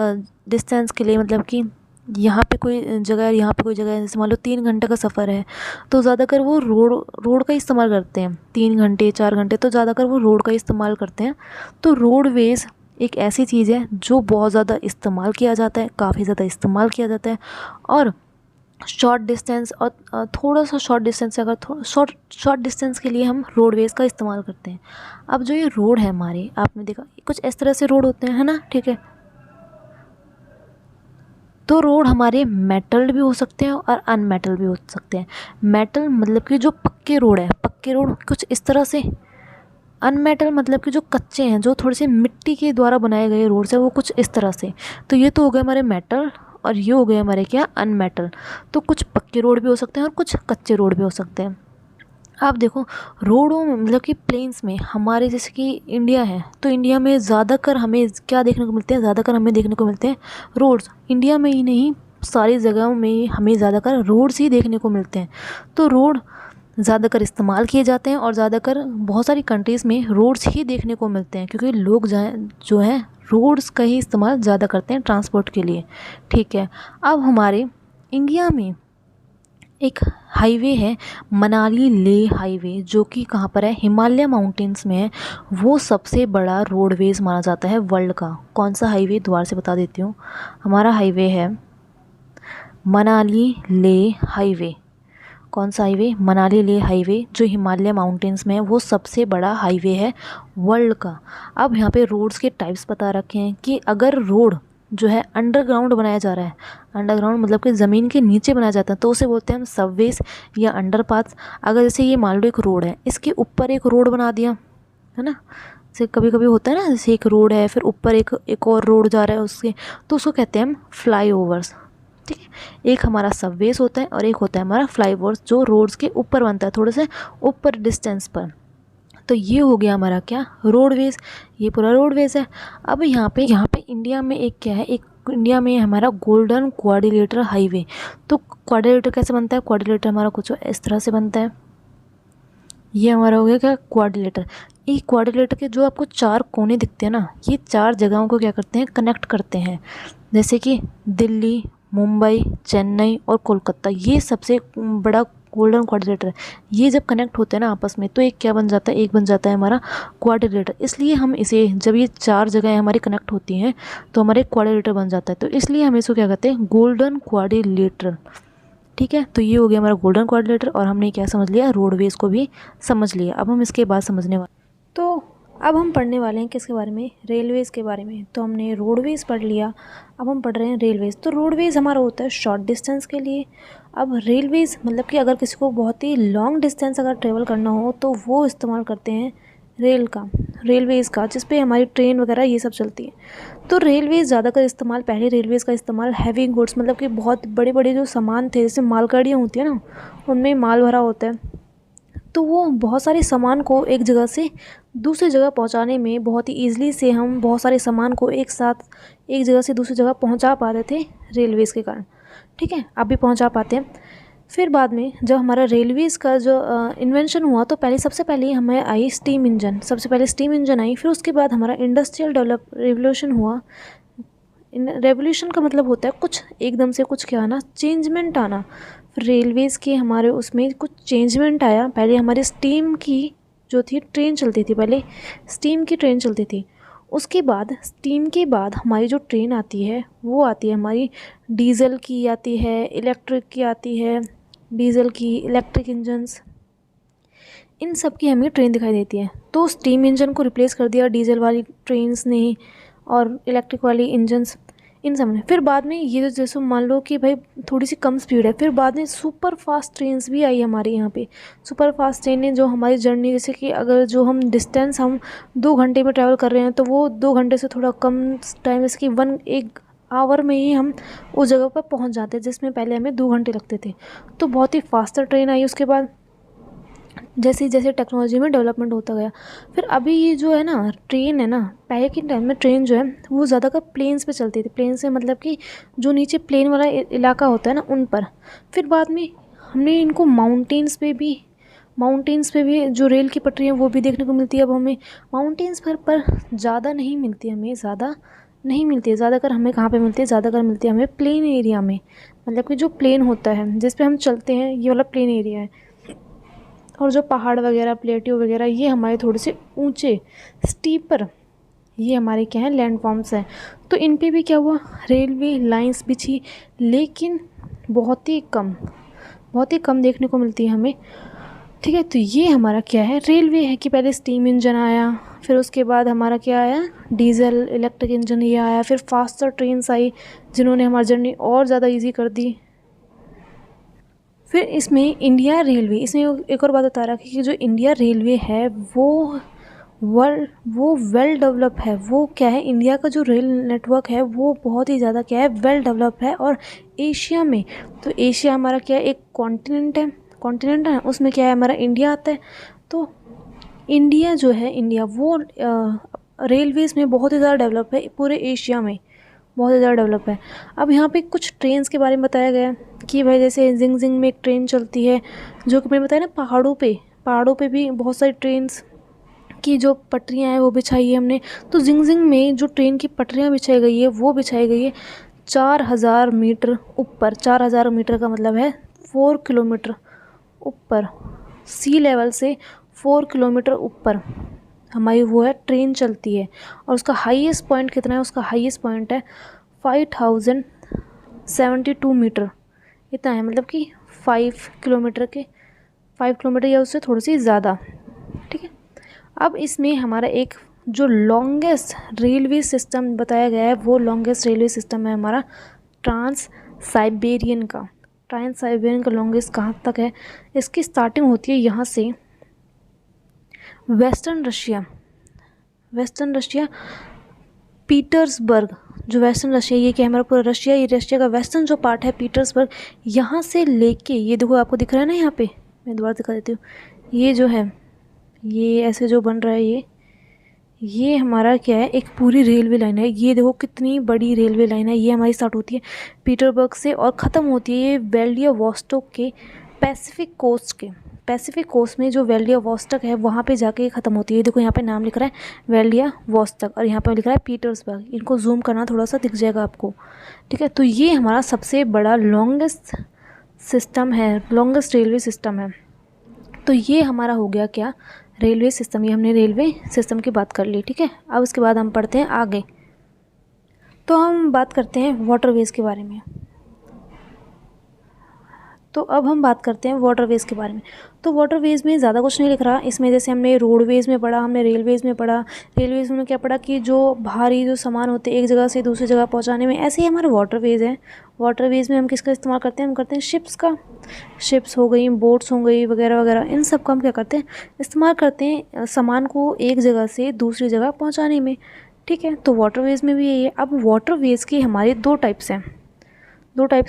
डिस्टेंस के लिए, मतलब कि यहाँ पे कोई जगह है, यहाँ पे कोई जगह है, जैसे मान लो 3 घंटे का सफ़र है तो ज़्यादातर वो रोड का इस्तेमाल करते हैं। 3 घंटे 4 घंटे तो ज़्यादातर वो रोड का इस्तेमाल करते हैं। तो रोडवेज़ एक ऐसी चीज़ है जो बहुत ज़्यादा इस्तेमाल किया जाता है, काफ़ी ज़्यादा इस्तेमाल किया जाता है। और शॉर्ट डिस्टेंस और थोड़ा सा शॉर्ट डिस्टेंस से अगर शॉर्ट डिस्टेंस के लिए हम रोडवेज़ का इस्तेमाल करते हैं। अब जो ये रोड है हमारे, आपने देखा कुछ इस तरह से रोड होते हैं, है ना, ठीक है। तो रोड हमारे मेटल्ड भी हो सकते हैं और अनमेटल भी हो सकते हैं। मेटल मतलब कि जो पक्के रोड है, पक्के रोड कुछ इस तरह से। अनमेटल मतलब कि जो कच्चे हैं, जो थोड़े से मिट्टी के द्वारा बनाए गए रोड्स हैं, वो कुछ इस तरह से। तो ये तो हो गए हमारे मेटल और ये हो गए हमारे क्या, अनमेटल। तो कुछ पक्के रोड भी हो सकते हैं और कुछ कच्चे रोड भी हो सकते हैं। आप देखो रोडों में मतलब कि प्लेन्स में हमारे, जैसे कि इंडिया है तो इंडिया में ज़्यादातर हमें क्या देखने को मिलते हैं, ज़्यादातर हमें देखने को मिलते हैं रोड्स। इंडिया में ही नहीं, सारी जगहों में हमें ज़्यादातर रोड्स ही देखने को मिलते हैं। तो रोड ज़्यादातर इस्तेमाल किए जाते हैं और ज़्यादातर बहुत सारी कंट्रीज़ में रोड्स ही देखने को मिलते हैं, क्योंकि लोग जो हैं रोड्स का ही इस्तेमाल ज़्यादा करते हैं ट्रांसपोर्ट के लिए। ठीक है, अब हमारे इंडिया में एक हाईवे है, मनाली लेह हाईवे, जो कि कहाँ पर है, हिमालय माउंटेन्स में है। वो सबसे बड़ा रोडवेज़ माना जाता है वर्ल्ड का। कौन सा हाईवे, दोबारा से बता देती हूँ। हमारा हाईवे है मनाली लेह हाईवे। कौन सा हाईवे, मनाली लेह हाईवे, जो हिमालय माउंटेन्स में है। वो सबसे बड़ा हाईवे है वर्ल्ड का। अब यहाँ पे रोड्स के टाइप्स बता रखे हैं कि अगर रोड जो है अंडरग्राउंड बनाया जा रहा है, अंडरग्राउंड मतलब कि ज़मीन के नीचे बनाया जाता है, तो उसे बोलते हैं हम सबवेज या अंडरपाथ। अगर जैसे ये मान लो एक रोड है, इसके ऊपर एक रोड बना दिया, है ना, जैसे कभी कभी होता है ना, जैसे एक रोड है फिर ऊपर एक और रोड जा रहा है उसके, तो उसको कहते हैं हम फ्लाई ओवर्स। ठीक है, एक हमारा सबवेज होता है और एक होता है हमारा फ्लाई ओवर्स, जो रोड्स के ऊपर बनता है, थोड़े से ऊपर डिस्टेंस पर। तो ये हो गया हमारा क्या, रोडवेज़। ये पूरा रोडवेज़ है। अब यहाँ पे इंडिया में एक क्या है, एक इंडिया में हमारा गोल्डन क्वाड्रिलेटरल हाईवे। तो क्वाड्रिलेटर कैसे बनता है, क्वाड्रिलेटर हमारा कुछ इस तरह से बनता है। ये हमारा हो गया क्या, क्वाड्रिलेटर। ये क्वाड्रिलेटर के जो आपको 4 कोने दिखते हैं ना, ये 4 जगहों को क्या करते हैं, कनेक्ट करते हैं। जैसे कि दिल्ली, मुंबई, चेन्नई और कोलकाता, ये सबसे बड़ा गोल्डन क्वाड्रिलेटर है। ये जब कनेक्ट होते हैं ना आपस में, तो एक क्या बन जाता है, एक बन जाता है हमारा क्वाड्रिलेटर। इसलिए हम इसे, जब ये 4 जगहें हमारी कनेक्ट होती हैं तो हमारे क्वाड्रिलेटर बन जाता है। तो इसलिए हम इसको क्या कहते हैं, गोल्डन क्वाड्रिलेटर। ठीक है, तो ये हो गया हमारा गोल्डन क्वाड्रिलेटर और हमने क्या समझ लिया, रोडवेज़ को भी समझ लिया। अब हम इसके बाद समझने वाले, तो अब हम पढ़ने वाले हैं किसके बारे में, रेलवेज़ के बारे में। तो हमने रोडवेज़ पढ़ लिया, अब हम पढ़ रहे हैं रेलवेज़। तो रोडवेज़ हमारा होता है शॉर्ट डिस्टेंस के लिए। अब रेलवेज़ मतलब कि अगर किसी को बहुत ही लॉन्ग डिस्टेंस अगर ट्रेवल करना हो तो वो इस्तेमाल करते हैं रेलवेज़ का, जिस पे हमारी ट्रेन वगैरह ये सब चलती है। तो रेलवेज़ ज़्यादातर इस्तेमाल, पहले रेलवेज़ का इस्तेमाल हैवी गुड्स मतलब कि बहुत बड़े बड़े जो सामान थे, जैसे मालगाड़ियाँ होती है ना, उनमें माल भरा होता है, तो वो बहुत सारे सामान को एक जगह से दूसरी जगह पहुंचाने में बहुत ही ईज़िली से हम बहुत सारे सामान को एक साथ एक जगह से दूसरी जगह पहुंचा पाते थे रेलवेज़ के कारण। ठीक है, अब भी पहुंचा पाते हैं। फिर बाद में जब हमारा रेलवेज़ का जो इन्वेंशन हुआ, तो सबसे पहले हमें आई स्टीम इंजन, सबसे पहले स्टीम इंजन आई। फिर उसके बाद हमारा इंडस्ट्रियल रेवोल्यूशन हुआ। रेवोल्यूशन का मतलब होता है कुछ एकदम से कुछ क्या आना, चेंजमेंट आना। फिर रेलवेज़ के हमारे उसमें कुछ चेंजमेंट आया। पहले हमारे स्टीम की जो थी ट्रेन चलती थी, पहले स्टीम की ट्रेन चलती थी। उसके बाद स्टीम के बाद हमारी जो ट्रेन आती है वो आती है हमारी डीजल की आती है, इलेक्ट्रिक की आती है, डीजल की, इलेक्ट्रिक इंजन्स, इन सब की हमें ट्रेन दिखाई देती है। तो स्टीम इंजन को रिप्लेस कर दिया डीजल वाली ट्रेन्स ने और इलेक्ट्रिक वाली इंजन्स, इन सब ने। फिर बाद में ये जो जैसे मान लो कि भाई थोड़ी सी कम स्पीड है, फिर बाद में सुपर फास्ट ट्रेन्स भी आई हमारे यहाँ पे। सुपर फास्ट ट्रेनें जो हमारी जर्नी, जैसे कि अगर जो हम डिस्टेंस हम 2 घंटे में ट्रैवल कर रहे हैं, तो वो 2 घंटे से थोड़ा कम टाइम, जैसे कि 1 आवर में ही हम उस जगह पर पहुँच जाते हैं, जिसमें पहले हमें 2 घंटे लगते थे। तो बहुत ही फास्टर ट्रेन आई। उसके बाद जैसे जैसे टेक्नोलॉजी में डेवलपमेंट होता गया, फिर अभी ये जो है ना ट्रेन है ना, पहले के टाइम में ट्रेन जो है वो ज़्यादातर प्लेन्स पे चलती थी। प्लेन से मतलब कि जो नीचे प्लेन वाला इलाका होता है ना, उन पर। फिर बाद में हमने इनको माउंटेन्स पे भी जो रेल की पटरी है वो भी देखने को मिलती है। अब हमें माउंटेन्स पर ज़्यादा नहीं मिलती, हमें ज़्यादा नहीं मिलती है। ज़्यादातर हमें कहाँ पे मिलती है, ज़्यादातर मिलती है हमें प्लेन एरिया में, मतलब कि जो प्लेन होता है जिस पे हम चलते हैं, ये वाला प्लेन एरिया है। और जो पहाड़ वगैरह, प्लेट्यू वगैरह, ये हमारे थोड़े से ऊंचे स्टीपर, ये हमारे क्या हैं, लैंडफॉर्म्स हैं। तो इन पे भी क्या हुआ, रेलवे लाइंस बिछी, लेकिन बहुत ही कम देखने को मिलती है हमें। ठीक है, तो ये हमारा क्या है, रेलवे है कि पहले स्टीम इंजन आया, फिर उसके बाद हमारा क्या आया, डीजल, इलेक्ट्रिक इंजन ये आया, फिर फास्टर ट्रेन्स आई जिन्होंने हमारी जर्नी और ज़्यादा ईजी कर दी। फिर इसमें इंडिया रेलवे, इसमें एक और बात बता रहा है कि जो इंडिया रेलवे है वो वेल डेवलप है। वो क्या है, इंडिया का जो रेल नेटवर्क है वो बहुत ही ज़्यादा क्या है, वेल डेवलप है। और एशिया में, तो एशिया हमारा क्या है, एक कॉन्टिनेंट है, उसमें क्या है, हमारा इंडिया आता है। तो इंडिया जो है, इंडिया वो रेलवेज़ में बहुत ही ज़्यादा डेवलप है, पूरे एशिया में बहुत ज़्यादा डेवलप है। अब यहाँ पे कुछ ट्रेन्स के बारे में बताया गया कि भाई जैसे जिंगजिंग में एक ट्रेन चलती है, जो कि मैंने बताया ना, पहाड़ों पे भी बहुत सारी ट्रेन्स की जो पटरियाँ हैं वो बिछाई है हमने। तो जिंगजिंग में जो ट्रेन की पटरियाँ बिछाई गई है वो बिछाई गई है 4000 मीटर ऊपर। 4000 मीटर का मतलब है 4 किलोमीटर ऊपर, सी लेवल से 4 किलोमीटर ऊपर हमारी वो है ट्रेन चलती है। और उसका हाईएस्ट पॉइंट कितना है, उसका हाईएस्ट पॉइंट है 5072 मीटर, इतना है, मतलब कि 5 किलोमीटर या उससे थोड़ी सी ज़्यादा। ठीक है, अब इसमें हमारा एक जो लॉन्गेस्ट रेलवे सिस्टम बताया गया है, वो लॉन्गेस्ट रेलवे सिस्टम है हमारा ट्रांस साइबेरियन का लॉन्गेस्ट कहाँ तक है, इसकी स्टार्टिंग होती है यहाँ से, वेस्टर्न रशिया पीटर्सबर्ग, जो वेस्टर्न रशिया, ये क्या है, हमारा पूरा रशिया, ये रशिया का वेस्टर्न जो पार्ट है पीटर्सबर्ग, यहाँ से लेके, ये देखो आपको दिख रहा है ना, यहाँ पे मैं दोबारा दिखा देती हूँ, ये जो है, ये ऐसे जो बन रहा है, ये हमारा क्या है, एक पूरी रेलवे लाइन है। ये देखो कितनी बड़ी रेलवे लाइन है। ये हमारी स्टार्ट होती है पीटर्सबर्ग से और ख़त्म होती है ये व्लादिवोस्तोक के पैसिफिक कोस्ट में, जो व्लादिवोस्तोक है वहाँ पे जाके ख़त्म होती है। देखो यहाँ पे नाम लिख रहा है व्लादिवोस्तोक और यहाँ पे लिख रहा है पीटर्सबर्ग। इनको जूम करना थोड़ा सा दिख जाएगा आपको। ठीक है, तो ये हमारा सबसे बड़ा लॉन्गेस्ट रेलवे सिस्टम है। तो ये हमारा हो गया क्या, रेलवे सिस्टम। ये हमने रेलवे सिस्टम की बात कर ली। ठीक है, अब उसके बाद हम पढ़ते हैं आगे। तो हम बात करते हैं वाटरवेज़ के बारे में। तो अब हम बात करते हैं वाटरवेज़ के बारे में। तो वाटरवेज़ में ज़्यादा कुछ नहीं लिख रहा इसमें, जैसे हमने रोडवेज़ में पढ़ा, हमने रेलवेज़ में पढ़ा। रेलवेज़ में क्या पढ़ा कि जो भारी जो सामान होते हैं एक जगह से दूसरी जगह पहुंचाने में, ऐसे ही हमारे वाटरवेज़ हैं। वाटरवेज़ में हम किसका इस्तेमाल करते हैं? हम करते हैं शिप्स का। शिप्स हो गई, बोट्स हो गई वगैरह वगैरह, इन सब का हम क्या करते हैं? इस्तेमाल करते हैं सामान को एक जगह से दूसरी जगह पहुँचाने में। ठीक है, तो वाटरवेज़ में भी यही है। अब वाटरवेज़ की हमारे दो टाइप्स हैं।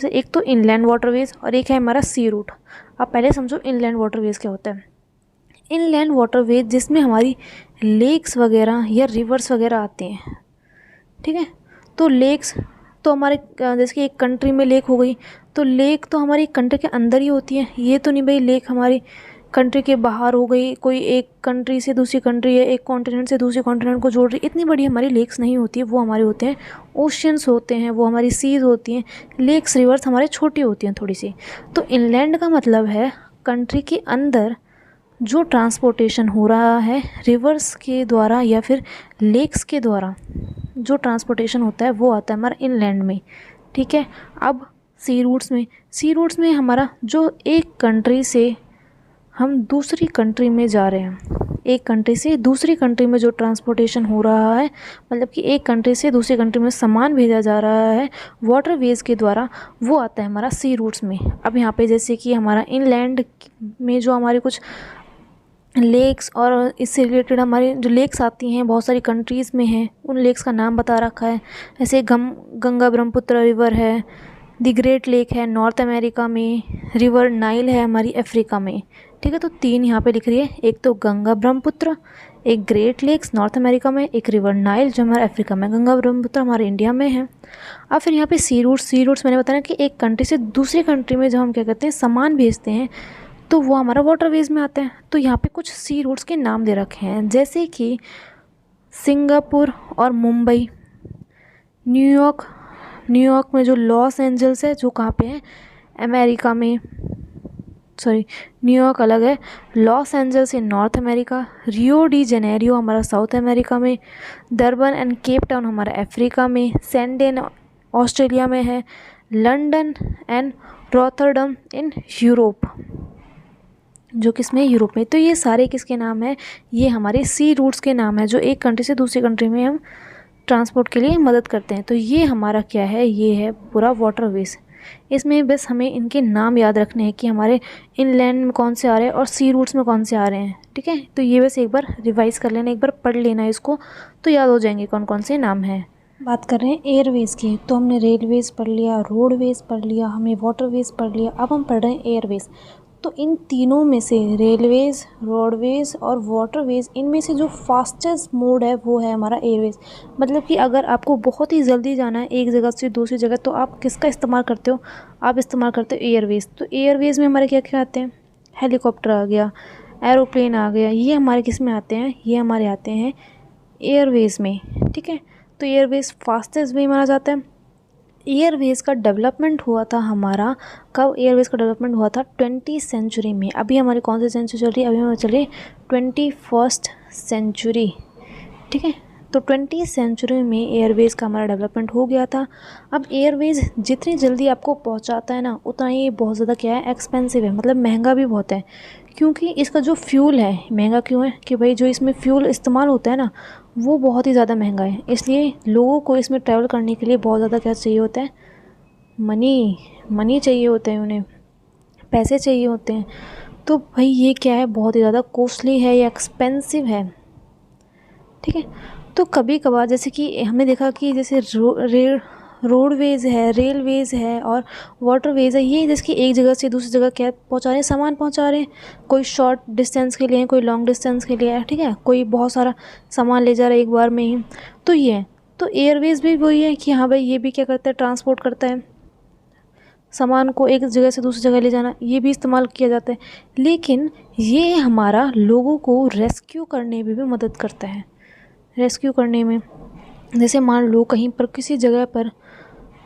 एक तो इनलैंड वाटरवेज़ और एक है हमारा सी रूट। अब पहले समझो इनलैंड वाटरवेज़ क्या होता है। इनलैंड वाटरवेज जिसमें हमारी लेक्स वगैरह या रिवर्स वगैरह आते हैं। ठीक है, तो लेक्स तो हमारे जैसे कि एक कंट्री में लेक हो गई, तो लेक तो हमारी कंट्री के अंदर ही होती है। ये तो नहीं भाई लेक हमारी कंट्री के बाहर हो गई, कोई एक कंट्री से दूसरी कंट्री या एक कॉन्टिनेंट से दूसरे कॉन्टिनेंट को जोड़ रही, इतनी बड़ी हमारी लेक्स नहीं होती है। वो हमारे होते हैं ओशियंस होते हैं, वो हमारी सीज होती हैं। लेक्स रिवर्स हमारे छोटी होती हैं थोड़ी सी। तो इनलैंड का मतलब है कंट्री के अंदर जो ट्रांसपोर्टेशन हो रहा है रिवर्स के द्वारा या फिर लेक्स के द्वारा, जो ट्रांसपोर्टेशन होता है वो आता है हमारा इनलैंड में। ठीक है, अब सी रूट्स में हमारा जो एक कंट्री से हम दूसरी कंट्री में जा रहे हैं, एक कंट्री से दूसरी कंट्री में जो ट्रांसपोर्टेशन हो रहा है, मतलब कि एक कंट्री से दूसरी कंट्री में सामान भेजा जा रहा है वाटरवेज़ के द्वारा, वो आता है हमारा सी रूट्स में। अब यहाँ पे जैसे कि हमारा इनलैंड में जो हमारे कुछ लेक्स और इससे रिलेटेड हमारी जो लेक्स आती हैं बहुत सारी कंट्रीज़ में हैं, उन लेक्स का नाम बता रखा है। ऐसे गंगा ब्रह्मपुत्र रिवर है, दी ग्रेट लेक है नॉर्थ अमेरिका में, रिवर नाइल है हमारी अफ्रीका में। ठीक है, तो तीन यहाँ पे लिख रही है, एक तो गंगा ब्रह्मपुत्र, एक ग्रेट लेक्स नॉर्थ अमेरिका में, एक रिवर नाइल जो हमारे अफ्रीका में। गंगा ब्रह्मपुत्र हमारे इंडिया में है। अब फिर यहाँ पे सी रूट्स मैंने बताया कि एक कंट्री से दूसरी कंट्री में जब हम क्या करते हैं सामान भेजते हैं तो वो हमारा वाटरवेज़ में आता है। तो यहाँ पे कुछ सी रूट्स के नाम दे रखे हैं, जैसे कि सिंगापुर और मुंबई, न्यूयॉर्क में जो लॉस एंजल्स है जो कहाँ पे है? अमेरिका में। सॉरी, न्यूयॉर्क अलग है, Los Angeles in North America, Rio de Janeiro हमारा साउथ अमेरिका में, डरबन एंड केप टाउन हमारा अफ्रीका में, सैंडेन ऑस्ट्रेलिया में है, London and Rotterdam in Europe, जो किसमें? यूरोप में। तो ये सारे किसके नाम है? ये हमारे सी रूट्स के नाम है जो एक कंट्री से दूसरी कंट्री में हम ट्रांसपोर्ट के लिए मदद करते हैं। तो ये हमारा क्या है? ये है पूरा वाटरवेज़। इसमें बस हमें इनके नाम याद रखने हैं कि हमारे इनलैंड में कौन से आ रहे हैं और सी रूट्स में कौन से आ रहे हैं। ठीक है, तो ये बस एक बार रिवाइज कर लेना, एक बार पढ़ लेना इसको, तो याद हो जाएंगे कौन कौन से नाम हैं। बात कर रहे हैं एयरवेज़ की, तो हमने रेलवेज़ पढ़ लिया, रोडवेज़ पढ़ लिया, हमने वाटरवेज़ पढ़ लिया, अब हम पढ़ रहे हैं एयरवेज़। तो इन तीनों में से रेलवेज़, रोडवेज़ और वाटरवेज़, इनमें से जो फास्टेस्ट मोड है वो है हमारा एयरवेज़। मतलब कि अगर आपको बहुत ही जल्दी जाना है एक जगह से दूसरी जगह, तो आप किसका इस्तेमाल करते हो? आप इस्तेमाल करते हो एयरवेज़। तो एयरवेज़ में हमारे क्या क्या आते हैं? हेलीकॉप्टर आ गया, एरोप्लेन आ गया, ये हमारे किस में आते हैं? ये हमारे आते हैं एयरवेज़ में। ठीक है, तो एयरवेज़ फास्टेस्ट वे माना जाता है। एयरवेज़ का डेवलपमेंट हुआ था हमारा, कब एयरवेज़ का डेवलपमेंट हुआ था? 20वीं सेंचुरी में। अभी हमारी कौन सी सेंचुरी चल रही है? अभी हमारी चल रही है 21st सेंचुरी। ठीक है, तो 20वीं सेंचुरी में एयरवेज़ का हमारा डेवलपमेंट हो गया था। अब एयरवेज़ जितनी जल्दी आपको पहुंचाता है ना, उतना ही बहुत ज़्यादा क्या है? एक्सपेंसिव है, मतलब महंगा भी बहुत है। क्योंकि इसका जो फ्यूल है महंगा क्यों है? कि भाई जो इसमें फ्यूल इस्तेमाल होता है ना, वो बहुत ही ज़्यादा महंगा है। इसलिए लोगों को इसमें ट्रैवल करने के लिए बहुत ज़्यादा क्या चाहिए होता है? मनी चाहिए होते हैं, उन्हें पैसे चाहिए होते हैं। तो भाई ये क्या है? बहुत ही ज़्यादा कॉस्टली है या एक्सपेंसिव है। ठीक है, तो कभी कभार जैसे कि हमने देखा कि जैसे रोडवेज़ है, रेलवेज़ है और वाटरवेज़ है, ये जैसे कि एक जगह से दूसरी जगह क्या पहुंचा रहे हैं? सामान पहुंचा रहे हैं। कोई शॉर्ट डिस्टेंस के लिए, कोई लॉन्ग डिस्टेंस के लिए है। ठीक है, कोई बहुत सारा सामान ले जा रहा है एक बार में ही। तो ये तो एयरवेज़ भी वही है कि हाँ भाई ये भी क्या करता है? ट्रांसपोर्ट करता है सामान को, एक जगह से दूसरी जगह ले जाना, ये भी इस्तेमाल किया जाता है। लेकिन ये हमारा लोगों को रेस्क्यू करने में भी मदद करता है। रेस्क्यू करने में जैसे मान लो कहीं पर किसी जगह पर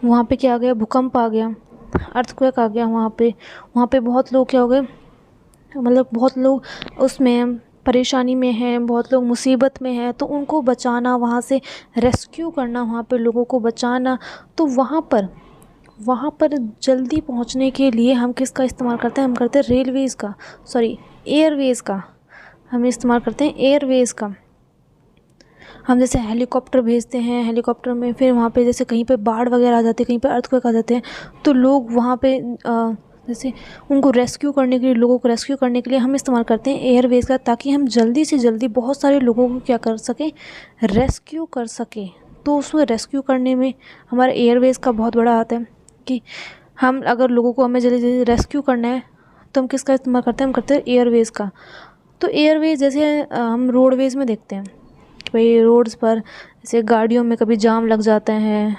वहाँ पे क्या आ गया? भूकंप आ गया, अर्थक्वेक आ गया, वहाँ पे बहुत लोग क्या हो गए? मतलब बहुत लोग उसमें परेशानी में हैं, बहुत लोग मुसीबत में हैं, तो उनको बचाना, वहाँ से रेस्क्यू करना, वहाँ पे लोगों को बचाना, तो वहाँ पर वहाँ पर जल्दी पहुँचने के लिए हम किसका इस्तेमाल करते हैं? हम करते हैं रेलवेज़ का, सॉरी एयरवेज़ का। हम इस्तेमाल करते हैं एयरवेज़ का। हम जैसे हेलीकॉप्टर भेजते हैं, हेलीकॉप्टर में फिर वहाँ पे जैसे कहीं पे बाढ़ वगैरह आ जाती है, कहीं पे अर्थक्वेक आ जाते हैं, तो लोग वहाँ पे जैसे उनको रेस्क्यू करने के लिए, लोगों को रेस्क्यू करने के लिए हम इस्तेमाल करते हैं एयरवेज़ का, ताकि हम जल्दी से जल्दी बहुत सारे लोगों को क्या कर सकें? रेस्क्यू कर सकें। तो उसमें रेस्क्यू करने में हमारा एयरवेज़ का बहुत बड़ा हाथ है कि हम अगर लोगों को हमें जल्दी जल्दी रेस्क्यू करना है तो हम किसका इस्तेमाल करते हैं? हम करते हैं एयरवेज़ का। तो एयरवेज़ जैसे हम रोडवेज़ में देखते हैं कि भाई रोड्स पर जैसे गाड़ियों में कभी जाम लग जाते हैं,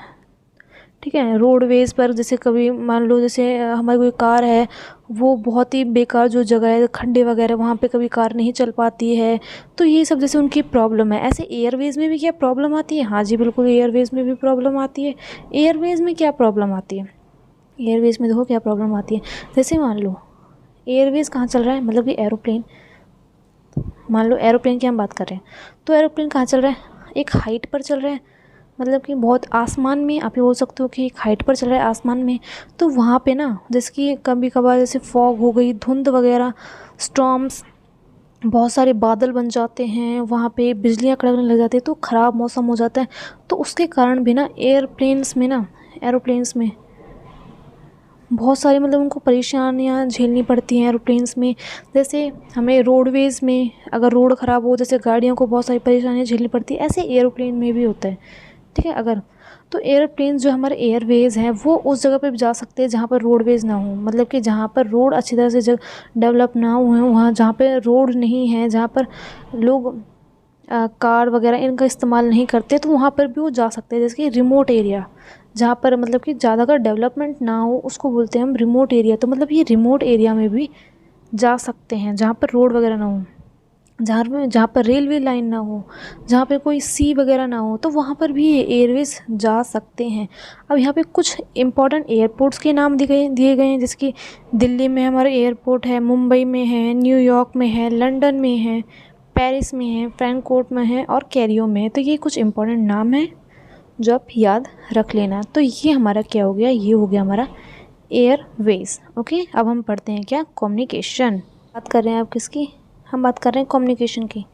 ठीक है। रोडवेज़ पर जैसे कभी मान लो जैसे हमारी कोई कार है, वो बहुत ही बेकार जो जगह है, खड्डे वगैरह, वहाँ पे कभी कार नहीं चल पाती है, तो ये सब जैसे उनकी प्रॉब्लम है। ऐसे एयरवेज़ में भी क्या प्रॉब्लम आती है? हाँ जी बिल्कुल, एयरवेज़ में भी प्रॉब्लम आती है। एयरवेज़ में क्या प्रॉब्लम आती है? एयरवेज़ में देखो क्या प्रॉब्लम आती है। जैसे मान लो एयरवेज़ कहाँ चल रहा है, मतलब कि एरोप्लेन, मान लो एरोप्लेन की हम बात कर रहे हैं, तो एरोप्लेन कहाँ चल रहा है? एक हाइट पर चल रहा है, मतलब कि बहुत आसमान में, आप ये बोल सकते हो कि एक हाइट पर चल रहा है आसमान में। तो वहाँ पे ना जैसे कि कभी कभार जैसे फॉग हो गई, धुंध वगैरह, स्टॉर्म्स, बहुत सारे बादल बन जाते हैं, वहाँ पे बिजलियाँ कड़कने लग जाती है, तो ख़राब मौसम हो जाता है। तो उसके कारण भी ना एयरप्लेन्स में ना, एरोप्लेन्स में बहुत सारी मतलब उनको परेशानियाँ झेलनी पड़ती हैं एरोप्लेन्स में। जैसे हमें रोडवेज़ में अगर रोड ख़राब हो, जैसे गाड़ियों को बहुत सारी परेशानियाँ झेलनी पड़ती है, ऐसे एरोप्लेन में भी होता है, ठीक है। अगर तो एयरप्लेन्स जो हमारे एयरवेज़ हैं वो उस जगह पे भी जा सकते हैं जहाँ पर रोडवेज़ ना हो, मतलब कि जहाँ पर रोड अच्छी तरह से डेवलप ना हुए, वहाँ जहाँ पे रोड नहीं है, जहाँ पर लोग कार वगैरह इनका इस्तेमाल नहीं करते, तो वहाँ पर भी वो जा सकते हैं। जैसे कि रिमोट एरिया, जहाँ पर मतलब कि ज़्यादा अगर डेवलपमेंट ना हो, उसको बोलते हैं हम रिमोट एरिया। तो मतलब ये रिमोट एरिया में भी जा सकते हैं, जहाँ पर रोड वगैरह ना हो, जहाँ पर रेलवे लाइन ना हो, जहाँ पे कोई सी वगैरह ना हो, तो वहाँ पर भी ये एयरवेज़ जा सकते हैं। अब यहाँ पे कुछ इंपॉर्टेंट एयरपोर्ट्स के नाम दिए गए हैं, जैसे कि दिल्ली में हमारा एयरपोर्ट है, मुंबई में है, न्यूयॉर्क में है, लंदन में है, पेरिस में है, फ्रैंकफर्ट में है और कैरियो में है। तो ये कुछ इंपॉर्टेंट नाम है जो आप याद रख लेना। तो ये हमारा क्या हो गया? ये हो गया हमारा एयरवेज़। ओके, अब हम पढ़ते हैं क्या? कम्युनिकेशन। बात कर रहे हैं आप किसकी? हम बात कर रहे हैं कम्युनिकेशन की।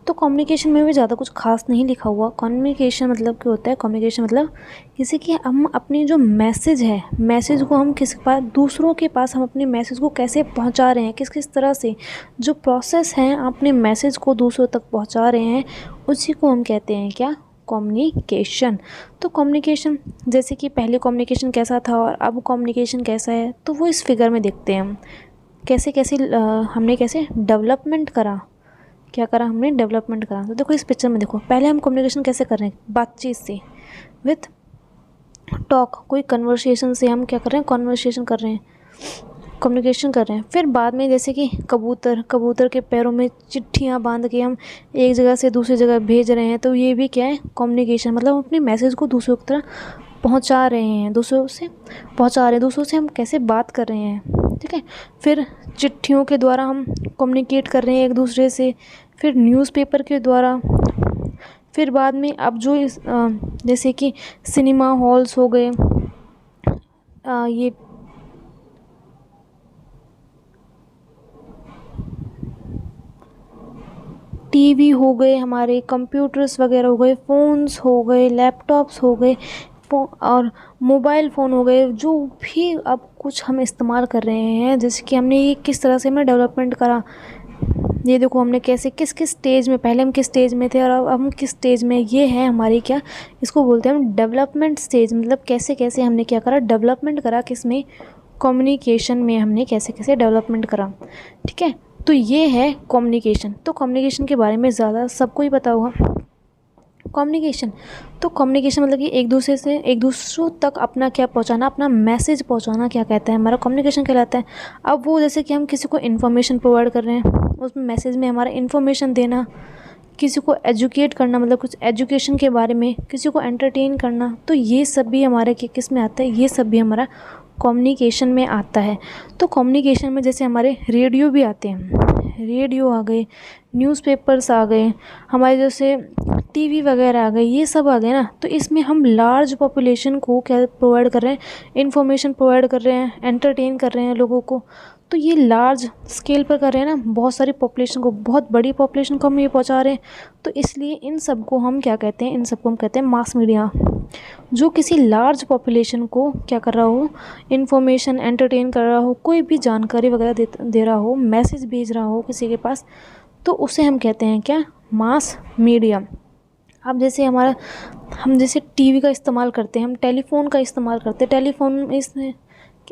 तो कम्युनिकेशन में भी ज़्यादा कुछ खास नहीं लिखा हुआ। कम्युनिकेशन मतलब क्या होता है? कम्युनिकेशन मतलब किसी की हम अपनी जो मैसेज है, मैसेज को हम किस पास, दूसरों के पास हम अपने मैसेज को कैसे पहुंचा रहे हैं, किस किस तरह से जो प्रोसेस है अपने मैसेज को दूसरों तक पहुंचा रहे हैं, उसी को हम कहते हैं क्या? कम्युनिकेशन। तो कम्युनिकेशन जैसे कि पहले कम्युनिकेशन कैसा था और अब कम्युनिकेशन कैसा है, तो वो इस फिगर में देखते हैं हम कैसे कैसे हमने कैसे डेवलपमेंट करा, क्या करा हमने? डेवलपमेंट करा। तो देखो इस पिक्चर में देखो, पहले हम कम्युनिकेशन कैसे कर रहे हैं? बातचीत से, विथ टॉक, कोई कन्वर्सेशन से हम क्या कर रहे हैं? कन्वर्सेशन कर रहे हैं, कम्युनिकेशन कर रहे हैं। फिर बाद में जैसे कि कबूतर के पैरों में चिट्ठियाँ बांध के हम एक जगह से दूसरी जगह भेज रहे हैं, तो ये भी क्या है? कम्युनिकेशन। मतलब हम अपने मैसेज को दूसरों की तरह पहुंचा रहे हैं, दूसरों से हम कैसे बात कर रहे हैं, ठीक है। फिर चिट्ठियों के द्वारा हम कम्युनिकेट कर रहे हैं एक दूसरे से, फिर न्यूज़पेपर के द्वारा, फिर बाद में अब जो जैसे कि सिनेमा हॉल्स हो गए, ये टीवी हो गए, हमारे कंप्यूटर्स वगैरह हो गए, फ़ोन्स हो गए, लैपटॉप्स हो गए, और मोबाइल फ़ोन हो गए, जो भी अब कुछ हम इस्तेमाल कर रहे हैं, जैसे कि हमने ये किस तरह से हमने डेवलपमेंट करा, ये देखो हमने कैसे किस किस स्टेज में, पहले हम किस स्टेज में थे और अब हम किस स्टेज में। ये है हमारी क्या, इसको बोलते हैं हम डेवलपमेंट स्टेज। मतलब कैसे कैसे हमने क्या करा? डेवलपमेंट करा। किस में? कम्युनिकेशन में हमने कैसे कैसे डेवलपमेंट करा, ठीक है। तो ये है कम्युनिकेशन। तो कम्युनिकेशन के बारे में ज़्यादा सबको ही पता होगा। कम्युनिकेशन, तो कम्युनिकेशन मतलब कि एक दूसरे से एक दूसरों तक अपना क्या पहुंचाना, अपना मैसेज पहुंचाना, क्या कहता है? हमारा कम्युनिकेशन कहलाता है। अब वो जैसे कि हम किसी को इन्फॉर्मेशन प्रोवाइड कर रहे हैं, उस मैसेज में हमारा इन्फॉर्मेशन देना, किसी को एजुकेट करना, मतलब कुछ एजुकेशन के बारे में, किसी को एंटरटेन करना, तो ये सब भी हमारे किस में आता है? ये सब भी हमारा कम्युनिकेशन में आता है। तो कम्युनिकेशन में जैसे हमारे रेडियो भी आते हैं, रेडियो आ गए, न्यूज़पेपर्स आ गए, हमारे जैसे टीवी वगैरह आ गई, ये सब आ गए ना, तो इसमें हम लार्ज पॉपुलेशन को क्या प्रोवाइड कर रहे हैं, इन्फॉर्मेशन प्रोवाइड कर रहे हैं, एंटरटेन कर रहे हैं लोगों को। तो ये लार्ज स्केल पर कर रहे हैं ना, बहुत सारी पॉपुलेशन को, बहुत बड़ी पॉपुलेशन को हम ये पहुंचा रहे हैं। तो इसलिए इन सब को हम क्या कहते हैं, इन सबको हम कहते हैं मास मीडिया। जो किसी लार्ज पॉपुलेशन को क्या कर रहा हो, इन्फॉर्मेशन एंटरटेन कर रहा हो, कोई भी जानकारी वगैरह दे रहा हो, मैसेज भेज रहा हो किसी के पास, तो उसे हम कहते हैं क्या, मास मीडिया। अब जैसे हम जैसे टीवी का इस्तेमाल करते हैं, हम टेलीफोन का इस्तेमाल करते हैं,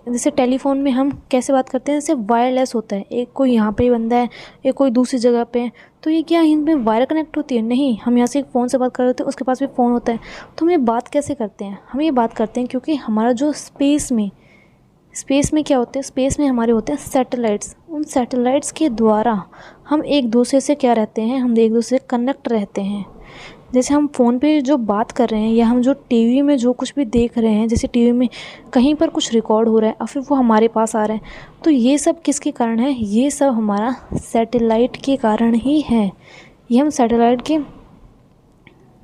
जैसे टेलीफोन में हम कैसे बात करते हैं, जैसे वायरलेस होता है, एक कोई यहाँ पे बंदा है, एक कोई दूसरी जगह पे है, तो ये क्या इनमें वायर कनेक्ट होती है? नहीं, हम यहाँ से एक फ़ोन से बात कर रहे होते हैं, उसके पास भी फ़ोन होता है। तो हम ये बात कैसे करते हैं, हम ये बात करते हैं क्योंकि हमारा जो स्पेस में क्या होते हैं, स्पेस में हमारे होते हैं सैटेलाइट्स। उन सैटेलाइट्स के द्वारा हम एक दूसरे से क्या रहते हैं, हम एक दूसरे से कनेक्ट रहते हैं। जैसे हम फ़ोन पे जो बात कर रहे हैं, या हम जो टीवी में जो कुछ भी देख रहे हैं, जैसे टीवी में कहीं पर कुछ रिकॉर्ड हो रहा है और फिर वो हमारे पास आ रहा है, तो ये सब किसके कारण है, ये सब हमारा सैटेलाइट के कारण ही है। ये हम सैटेलाइट के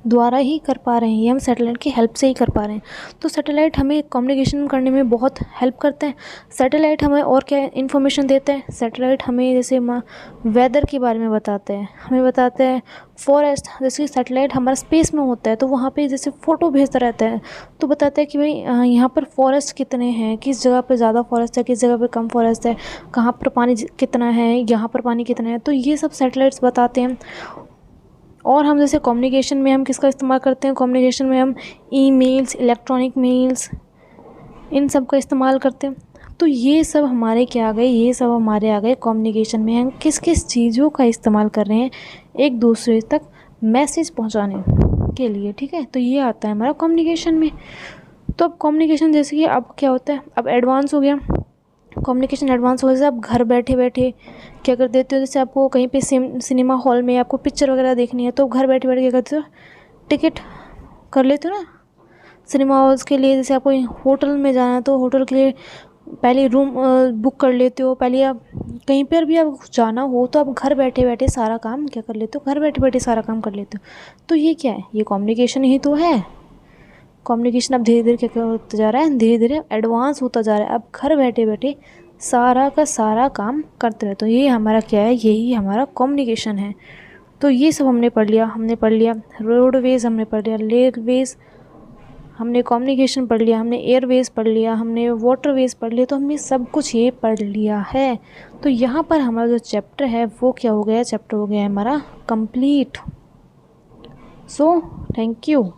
द्वारा ही कर पा रहे हैं, ये हम सैटेलाइट की हेल्प से ही कर पा रहे हैं। तो सैटेलाइट हमें कम्युनिकेशन करने में बहुत हेल्प करते हैं। सैटेलाइट हमें और क्या इन्फॉर्मेशन देते हैं, सैटेलाइट हमें जैसे वेदर के बारे में बताते हैं, हमें बताते हैं फॉरेस्ट, जैसे सैटेलाइट हमारा स्पेस में होता है तो वहाँ पे जैसे फ़ोटो भेजता रहता है, तो बताता है कि भाई यहाँ पर फॉरेस्ट कितने हैं, किस जगह पे ज़्यादा फॉरेस्ट है, किस जगह पे कम फॉरेस्ट है, कहाँ पर पानी कितना है, यहाँ पर पानी कितना है, तो ये सब सैटेलाइट्स बताते हैं। और हम जैसे कम्युनिकेशन में हम किसका इस्तेमाल करते हैं, कम्युनिकेशन में हम ईमेल्स, इलेक्ट्रॉनिक मेल्स, इन सब का इस्तेमाल करते हैं। तो ये सब हमारे क्या आ गए, ये सब हमारे आ गए कम्युनिकेशन में। हम किस किस चीज़ों का इस्तेमाल कर रहे हैं एक दूसरे तक मैसेज पहुंचाने के लिए, ठीक है। तो ये आता है हमारा कम्युनिकेशन में। तो अब कम्युनिकेशन जैसे कि अब क्या होता है, अब एडवांस हो गया, कम्युनिकेशन एडवांस हो गया। जैसे आप घर बैठे बैठे क्या कर देते हो, जैसे आपको कहीं पे सिनेमा हॉल में आपको पिक्चर वगैरह देखनी है, तो घर बैठे बैठे क्या करते हो, टिकट कर लेते हो ना सिनेमा हॉल्स के लिए। जैसे आपको होटल में जाना है तो होटल के लिए पहले रूम बुक कर लेते हो। पहले आप कहीं पर भी आप जाना हो तो आप घर बैठे बैठे सारा काम क्या कर लेते हो, घर बैठे बैठे सारा काम कर लेते हो। तो ये क्या है, ये कम्युनिकेशन ही तो है। कम्युनिकेशन अब धीरे धीरे क्या होता जा रहा है, धीरे धीरे एडवांस होता जा रहा है। अब घर बैठे बैठे सारा का सारा काम करते रहे। तो ये हमारा क्या है, यही हमारा कम्युनिकेशन है। तो ये सब हमने पढ़ लिया रोडवेज हमने पढ़ लिया, रेलवेज हमने, कम्युनिकेशन पढ़ लिया हमने, एयरवेज पढ़ लिया हमने, वाटरवेज पढ़ लिया। तो हमने सब कुछ ये पढ़ लिया है। तो यहाँ पर हमारा जो चैप्टर है वो क्या हो गया, चैप्टर हो गया हमारा कंप्लीट। So thank you.